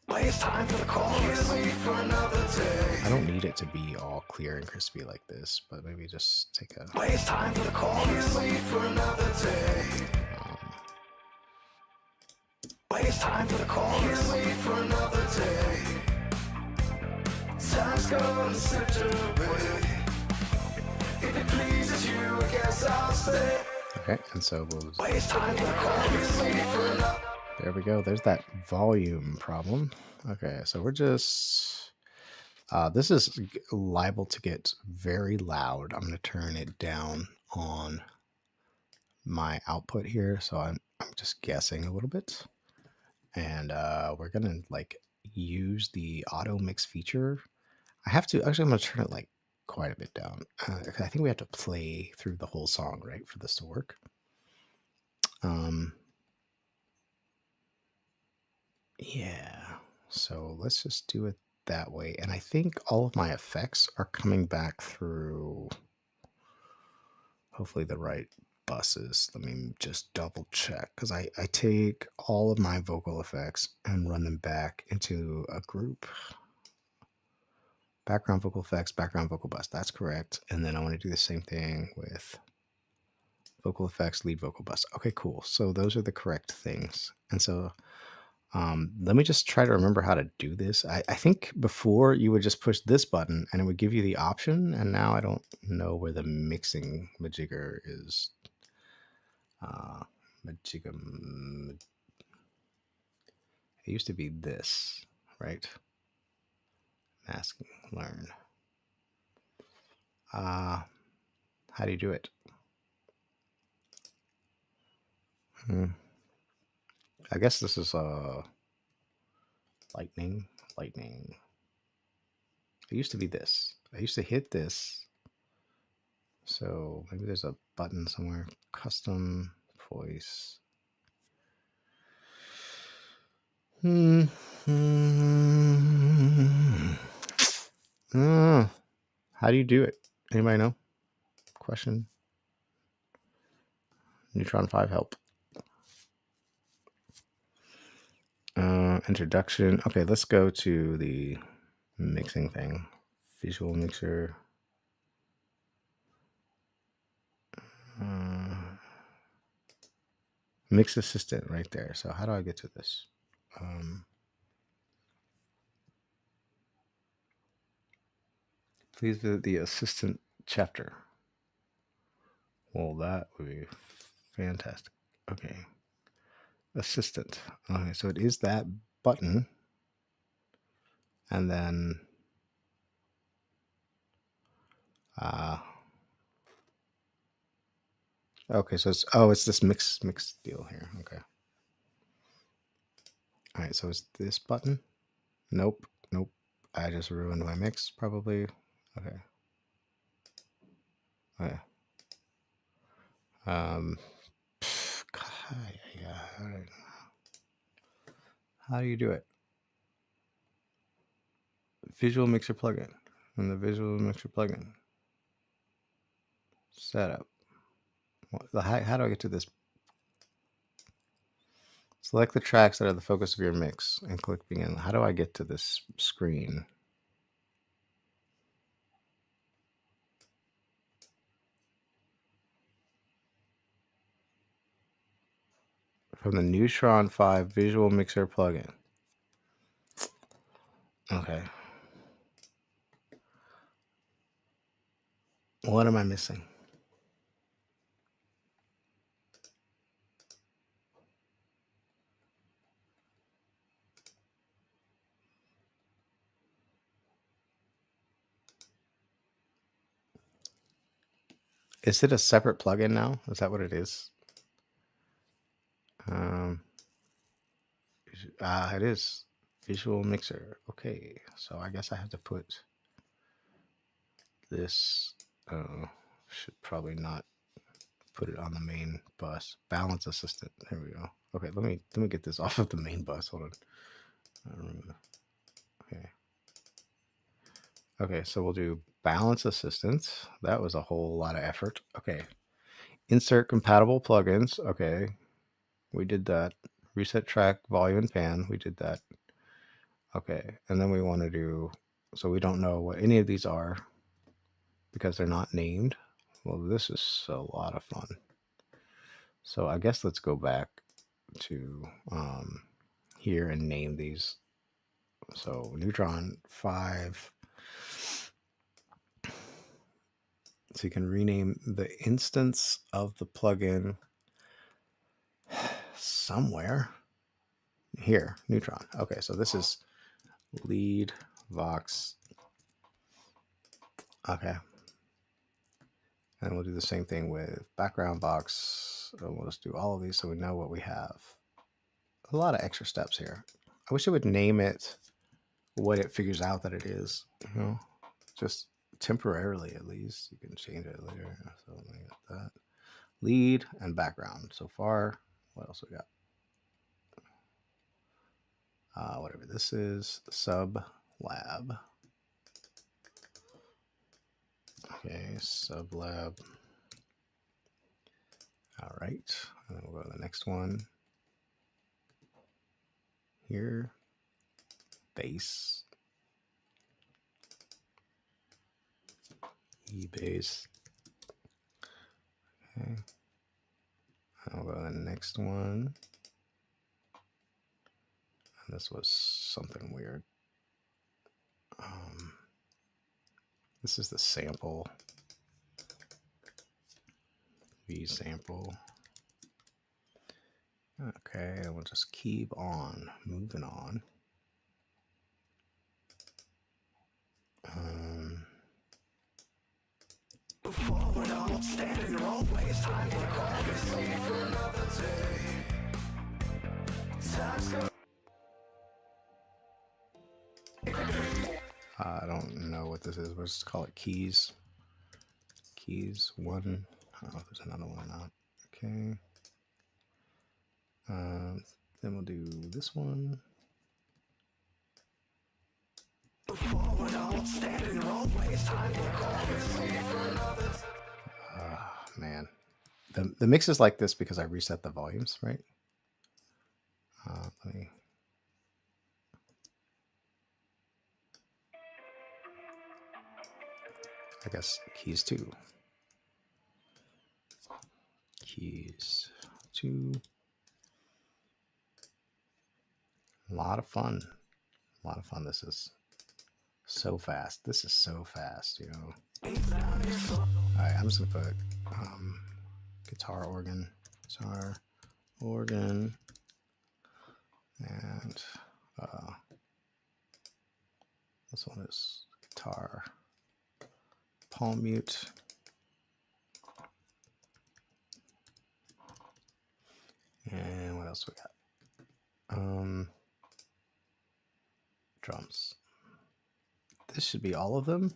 Waste time for the call. Can't wait for another day. I don't need it to be all clear and crispy like this, but maybe just take a. Waste time for the call. Can't wait for another day. Waste time for the call. Can't wait for another day. Time's gonna slip away. If it pleases you, I guess I'll stay. Okay, and so we'll. Waste time for the call. Can't wait for another. There we go. There's that volume problem. Okay, so we're just. This is liable to get very loud. I'm going to turn it down on my output here. So I'm just guessing a little bit. And we're going to like use the auto mix feature. I have to, actually, I'm going to turn it like quite a bit down. I think we have to play through the whole song, right, for this to work. Yeah, so let's just do it that way. And I think all of my effects are coming back through hopefully the right buses. Let me just double check, because I take all of my vocal effects and run them back into a group. Background vocal effects, background vocal bus. That's correct. And then I want to do the same thing with vocal effects, lead vocal bus. Okay, cool. So those are the correct things. And so let me just try to remember how to do this. I think before you would just push this button and it would give you the option. And now I don't know where the mixing majigger is. Majigger. It used to be this, right? Masking, learn. How do you do it? I guess this is lightning. It used to be this. I used to hit this. So maybe there's a button somewhere. Custom voice. How do you do it? Anybody know? Question. Neutron 5 help. Introduction. Okay, let's go to the mixing thing. Visual mixer. Mix assistant right there. So how do I get to this? Please visit the assistant chapter. Well, that would be fantastic. Okay. assistant. Okay, so it is that button. And then okay, so it's this mix deal here. Okay. All right, so it's this button. Nope. I just ruined my mix probably. Okay. Okay. How do you do it? Visual mixer plugin. And the visual mixer plugin. Setup. How do I get to this? Select the tracks that are the focus of your mix and click begin. How do I get to this screen? From the Neutron 5 visual mixer plugin. Okay. What am I missing? Is it a separate plugin now? Is that what it is? It is visual mixer. Okay, so I guess I have to put this. Should probably not put it on the main bus. Balance assistant. There we go. Okay, let me get this off of the main bus. Hold on. Okay. Okay, so we'll do balance assistant. That was a whole lot of effort. Okay. Insert compatible plugins. Okay. We did that. Reset track, volume, and pan. We did that. Okay. And then we want to do, so we don't know what any of these are because they're not named. Well, this is a lot of fun. So I guess let's go back to here and name these. So Neutron 5. So you can rename the instance of the plugin somewhere here, Neutron. Okay, so this is lead vox. Okay. And we'll do the same thing with background vox. And we'll just do all of these so we know what we have. A lot of extra steps here. I wish it would name it what it figures out that it is, you know, just temporarily at least. You can change it later. So let me get that. Lead and background. So far, what else we got? Whatever this is, sub lab. Okay, sub lab. All right, and then we'll go to the next one. Here, bass. E-bass. Okay. I'll go to the next one. And this was something weird. This is the sample. V sample. Okay, we'll just keep on moving on. Forward, I won't stand in your own way. It's time for a call. It's waiting for another day. Time's gonna. I don't know what this is. Let's call it keys. Keys 1. I don't know if there's another one or not. Okay. Then we'll do this one. Forward, I won't stand in your own way. It's time for a call. It's waiting for another day. Man. The mix is like this because I reset the volumes, right? Let me. I guess keys 2. Keys 2. A lot of fun. A lot of fun. This is so fast. This is so fast, you know. All right, I'm just gonna put guitar organ. one is guitar, palm mute. And what else we got? Drums. This should be all of them.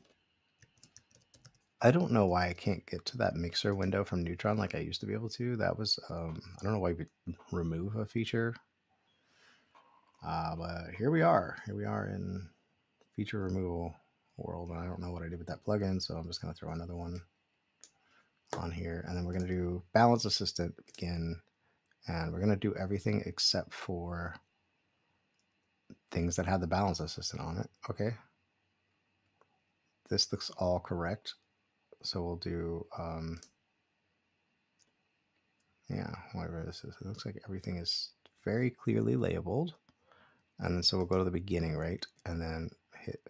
I don't know why I can't get to that mixer window from Neutron like I used to be able to. That was, I don't know why we remove a feature. But here we are. Here we are in feature removal world. And I don't know what I did with that plugin, so I'm just going to throw another one on here. And then we're going to do balance assistant again. And we're going to do everything except for things that have the balance assistant on it. Okay. This looks all correct. So we'll do, yeah, whatever this is. It looks like everything is very clearly labeled. And then so we'll go to the beginning, right? And then hit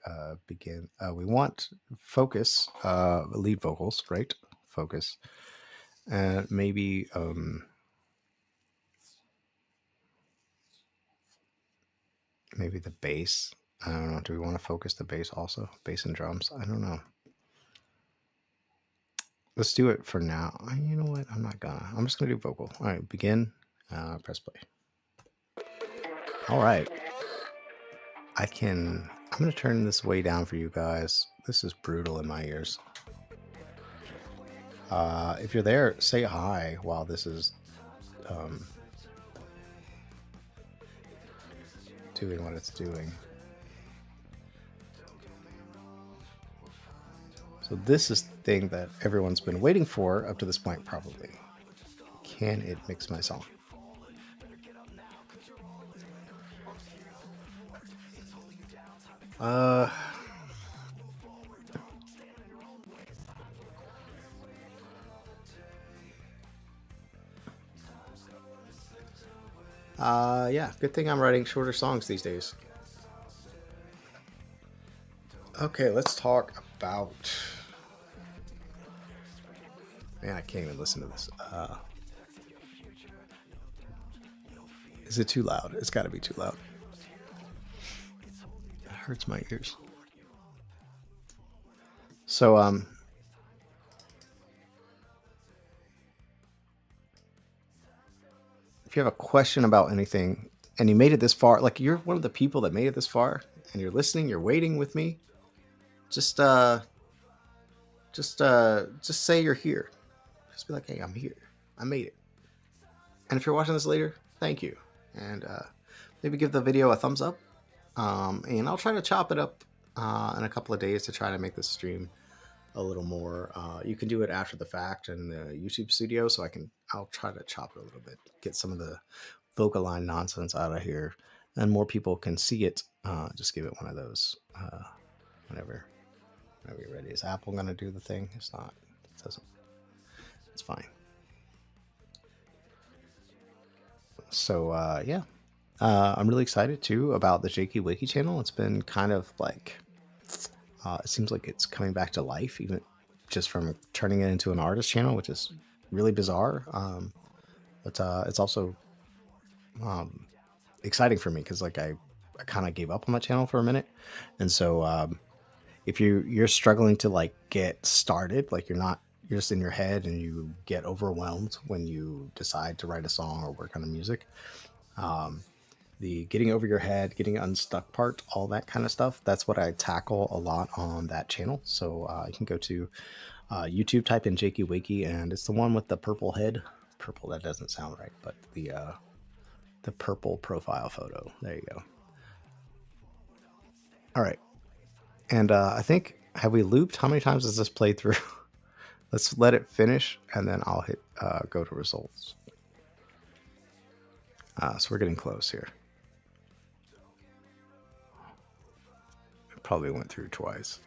begin. We want focus, lead vocals, right? Focus. And maybe maybe the bass. I don't know. Do we want to focus the bass also? Bass and drums? I don't know. Let's do it for now. You know what? I'm not gonna. I'm just gonna do vocal. All right, begin. Press play. All right. I'm gonna turn this way down for you guys. This is brutal in my ears. If you're there, say hi while this is doing what it's doing. So this is the thing that everyone's been waiting for up to this point, probably. Can it mix my song? Yeah, good thing I'm writing shorter songs these days. Okay, let's talk about... Man, I can't even listen to this. Is it too loud? It's got to be too loud. It hurts my ears. So, if you have a question about anything and you made it this far, like you're one of the people that made it this far and you're listening, you're waiting with me, just say you're here. Just be like, hey, I'm here. I made it. And if you're watching this later, thank you. And maybe give the video a thumbs up. And I'll try to chop it up in a couple of days to try to make this stream a little more. You can do it after the fact in the YouTube studio, so I'll try to chop it a little bit, get some of the vocal line nonsense out of here, and more people can see it. Just give it one of those whenever you're ready. Is Apple gonna do the thing? It's not. It doesn't. It's fine. So yeah, I'm really excited too about the Jakey Wakey channel. It's been kind of like it seems like it's coming back to life, even just from turning it into an artist channel, which is really bizarre. But it's also exciting for me because like I kind of gave up on that channel for a minute, and so if you're struggling to like get started, like you're just in your head and you get overwhelmed when you decide to write a song or work on the music. The getting over your head, getting unstuck part, all that kind of stuff. That's what I tackle a lot on that channel. So you can go to YouTube, type in Jakey Wakey, and it's the one with the purple head. Purple, that doesn't sound right, but the purple profile photo. There you go. All right. And I think, have we looped? How many times has this played through? Let's let it finish, and then I'll hit go to results. So we're getting close here. It probably went through twice.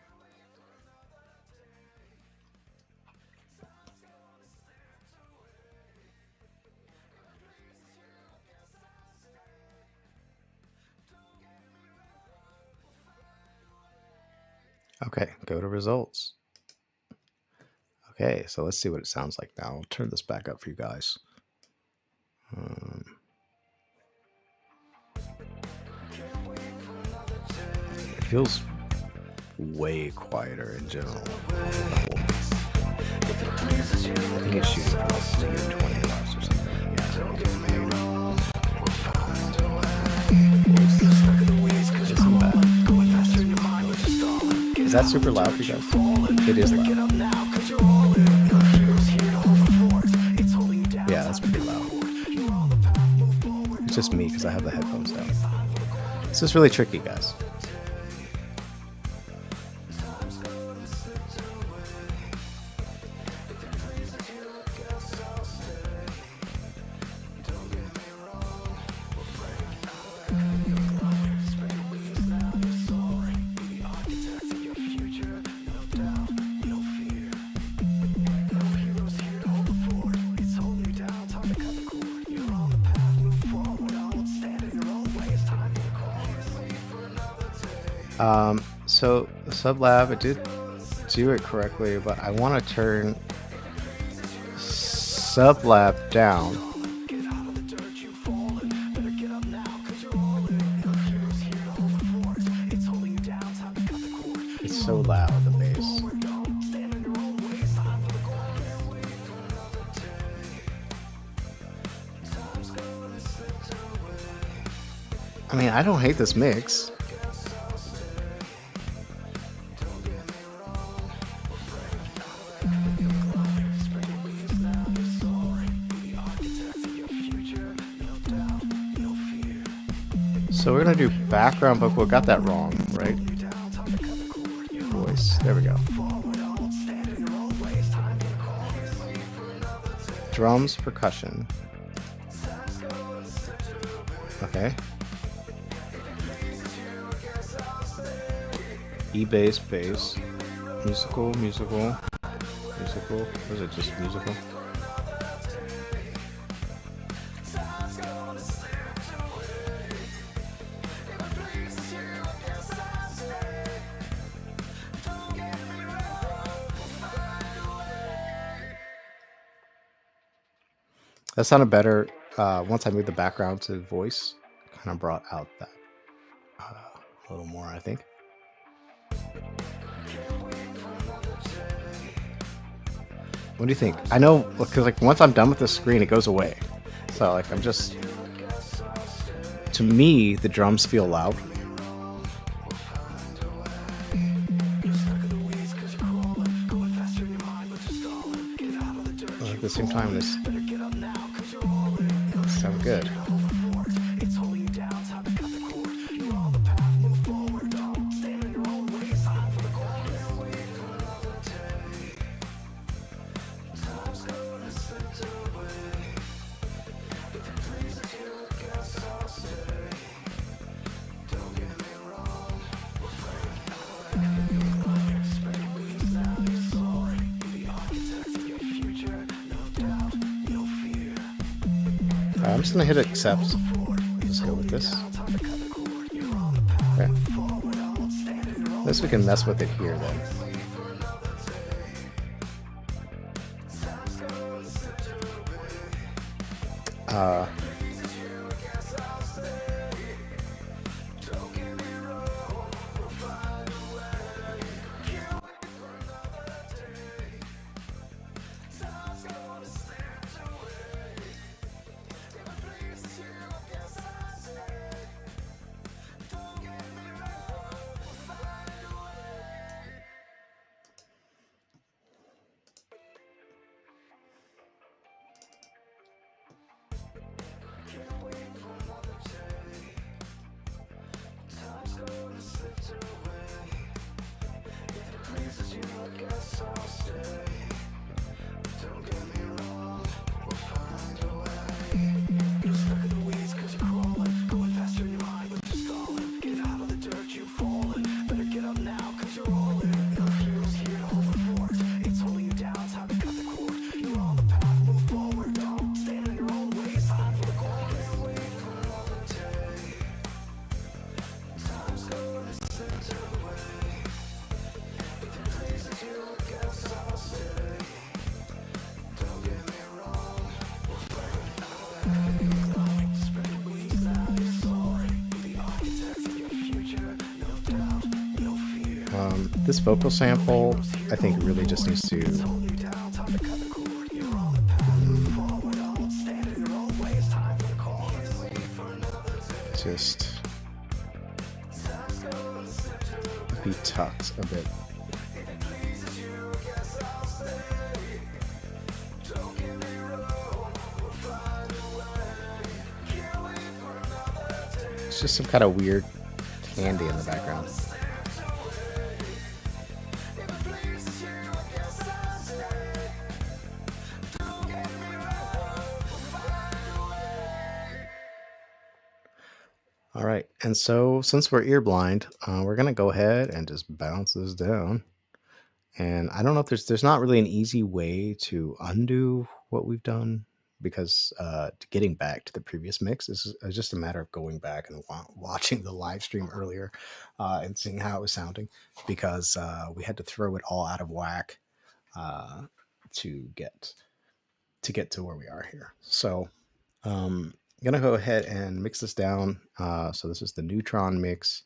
Okay, go to results. Okay, so let's see what it sounds like now. I'll turn this back up for you guys. It feels way quieter in general. I think it's shooting for like 220 watts or something. Is that super loud for you guys? It is loud. Yeah, that's pretty loud. It's just me because I have the headphones down. This is really tricky, guys. So the sublab, it did do it correctly, but I want to turn sublab down. It's so loud, the bass. I mean, I don't hate this mix. So we're gonna do background vocal. Got that wrong, right? Voice. There we go. Drums, percussion. Okay. E bass, bass. Musical, musical, musical. Or is it just musical? That sounded better once I moved the background to voice. Kind of brought out that a little more, I think. What do you think? I know, because like once I'm done with the screen, it goes away. So like I'm just, to me, the drums feel loud. But at the same time, this sounds good. I'm just gonna hit accept. Let's go with this. Okay. This we can mess with it here then. This vocal sample, I think, really just needs to just be tucked a bit. It's just some kind of weird candy in the background. All right, and so since we're ear blind, we're gonna go ahead and just bounce this down. And I don't know if there's not really an easy way to undo what we've done, because getting back to the previous mix is just a matter of going back and watching the live stream earlier and seeing how it was sounding, because we had to throw it all out of whack uh, to get to where we are here. So I'm gonna go ahead and mix this down. So this is the Neutron mix.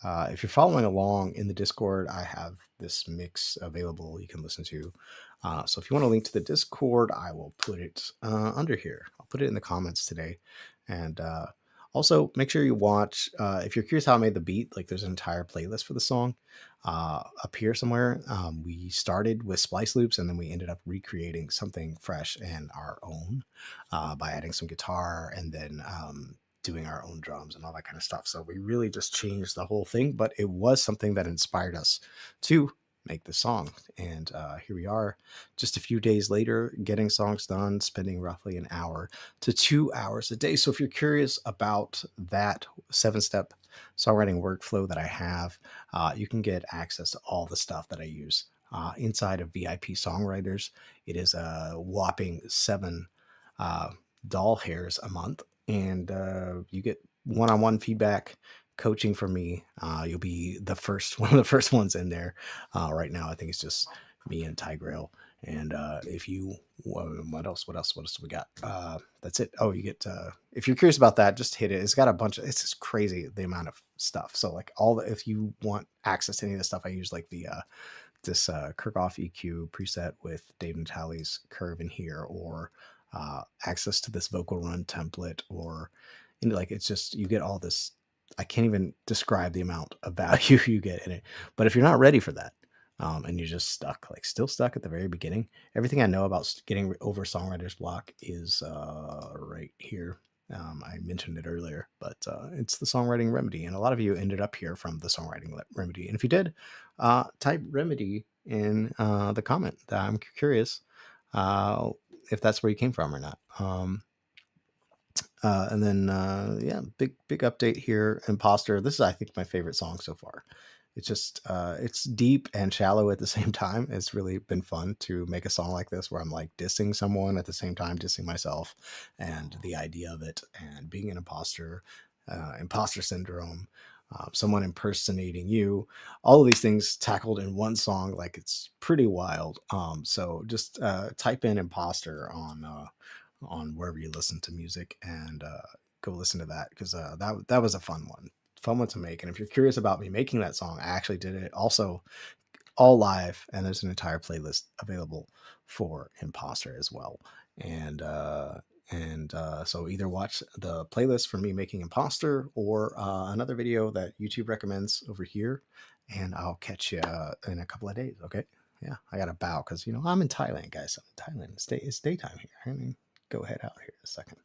If you're following along in the Discord, I have this mix available you can listen to. So if you want a link to the Discord, I will put it under here. I'll put it in the comments today. And also make sure you watch, if you're curious how I made the beat, like there's an entire playlist for the song up here somewhere. We started with splice loops, and then we ended up recreating something fresh and our own by adding some guitar, and then doing our own drums and all that kind of stuff. So we really just changed the whole thing, but it was something that inspired us to make the song. And here we are, just a few days later, getting songs done, spending roughly an hour to 2 hours a day. So if you're curious about that 7-step songwriting workflow that I have, you can get access to all the stuff that I use inside of VIP Songwriters. It is a whopping 7 doll hairs a month, and you get one-on-one feedback, coaching from me. You'll be the first one of the first ones in there. Right now, I think it's just me and Tigrail. And if you, what else? What else do we got? That's it. Oh, you get. If you're curious about that, just hit it. It's got a bunch of. It's just crazy the amount of stuff. So like if you want access to any of the stuff I use, like the this Kirchhoff EQ preset with Dave Natale's curve in here, or access to this vocal run template, or like it's just, you get all this. I can't even describe the amount of value you get in it. But if you're not ready for that, and you're just stuck, like still stuck at the very beginning, everything I know about getting over songwriter's block is right here. I mentioned it earlier, but it's the songwriting remedy. And a lot of you ended up here from the songwriting remedy. And if you did, type remedy in the comment. I'm curious if that's where you came from or not. And then, yeah, big update here. Imposter. This is, I think, my favorite song so far. It's just, it's deep and shallow at the same time. It's really been fun to make a song like this, where I'm like dissing someone at the same time dissing myself, and the idea of it, and being an imposter, imposter syndrome, someone impersonating you, all of these things tackled in one song. Like, it's pretty wild. So just type in imposter on wherever you listen to music, and go listen to that, because that was a fun one to make. And if you're curious about me making that song, I actually did it also all live, and there's an entire playlist available for imposter as well. And so either watch the playlist for me making imposter, or another video that YouTube recommends over here, and I'll catch you in a couple of days. Okay, yeah, I gotta bow, because I'm in Thailand, guys. I'm in Thailand. It's daytime here. I mean, go head out here in a second.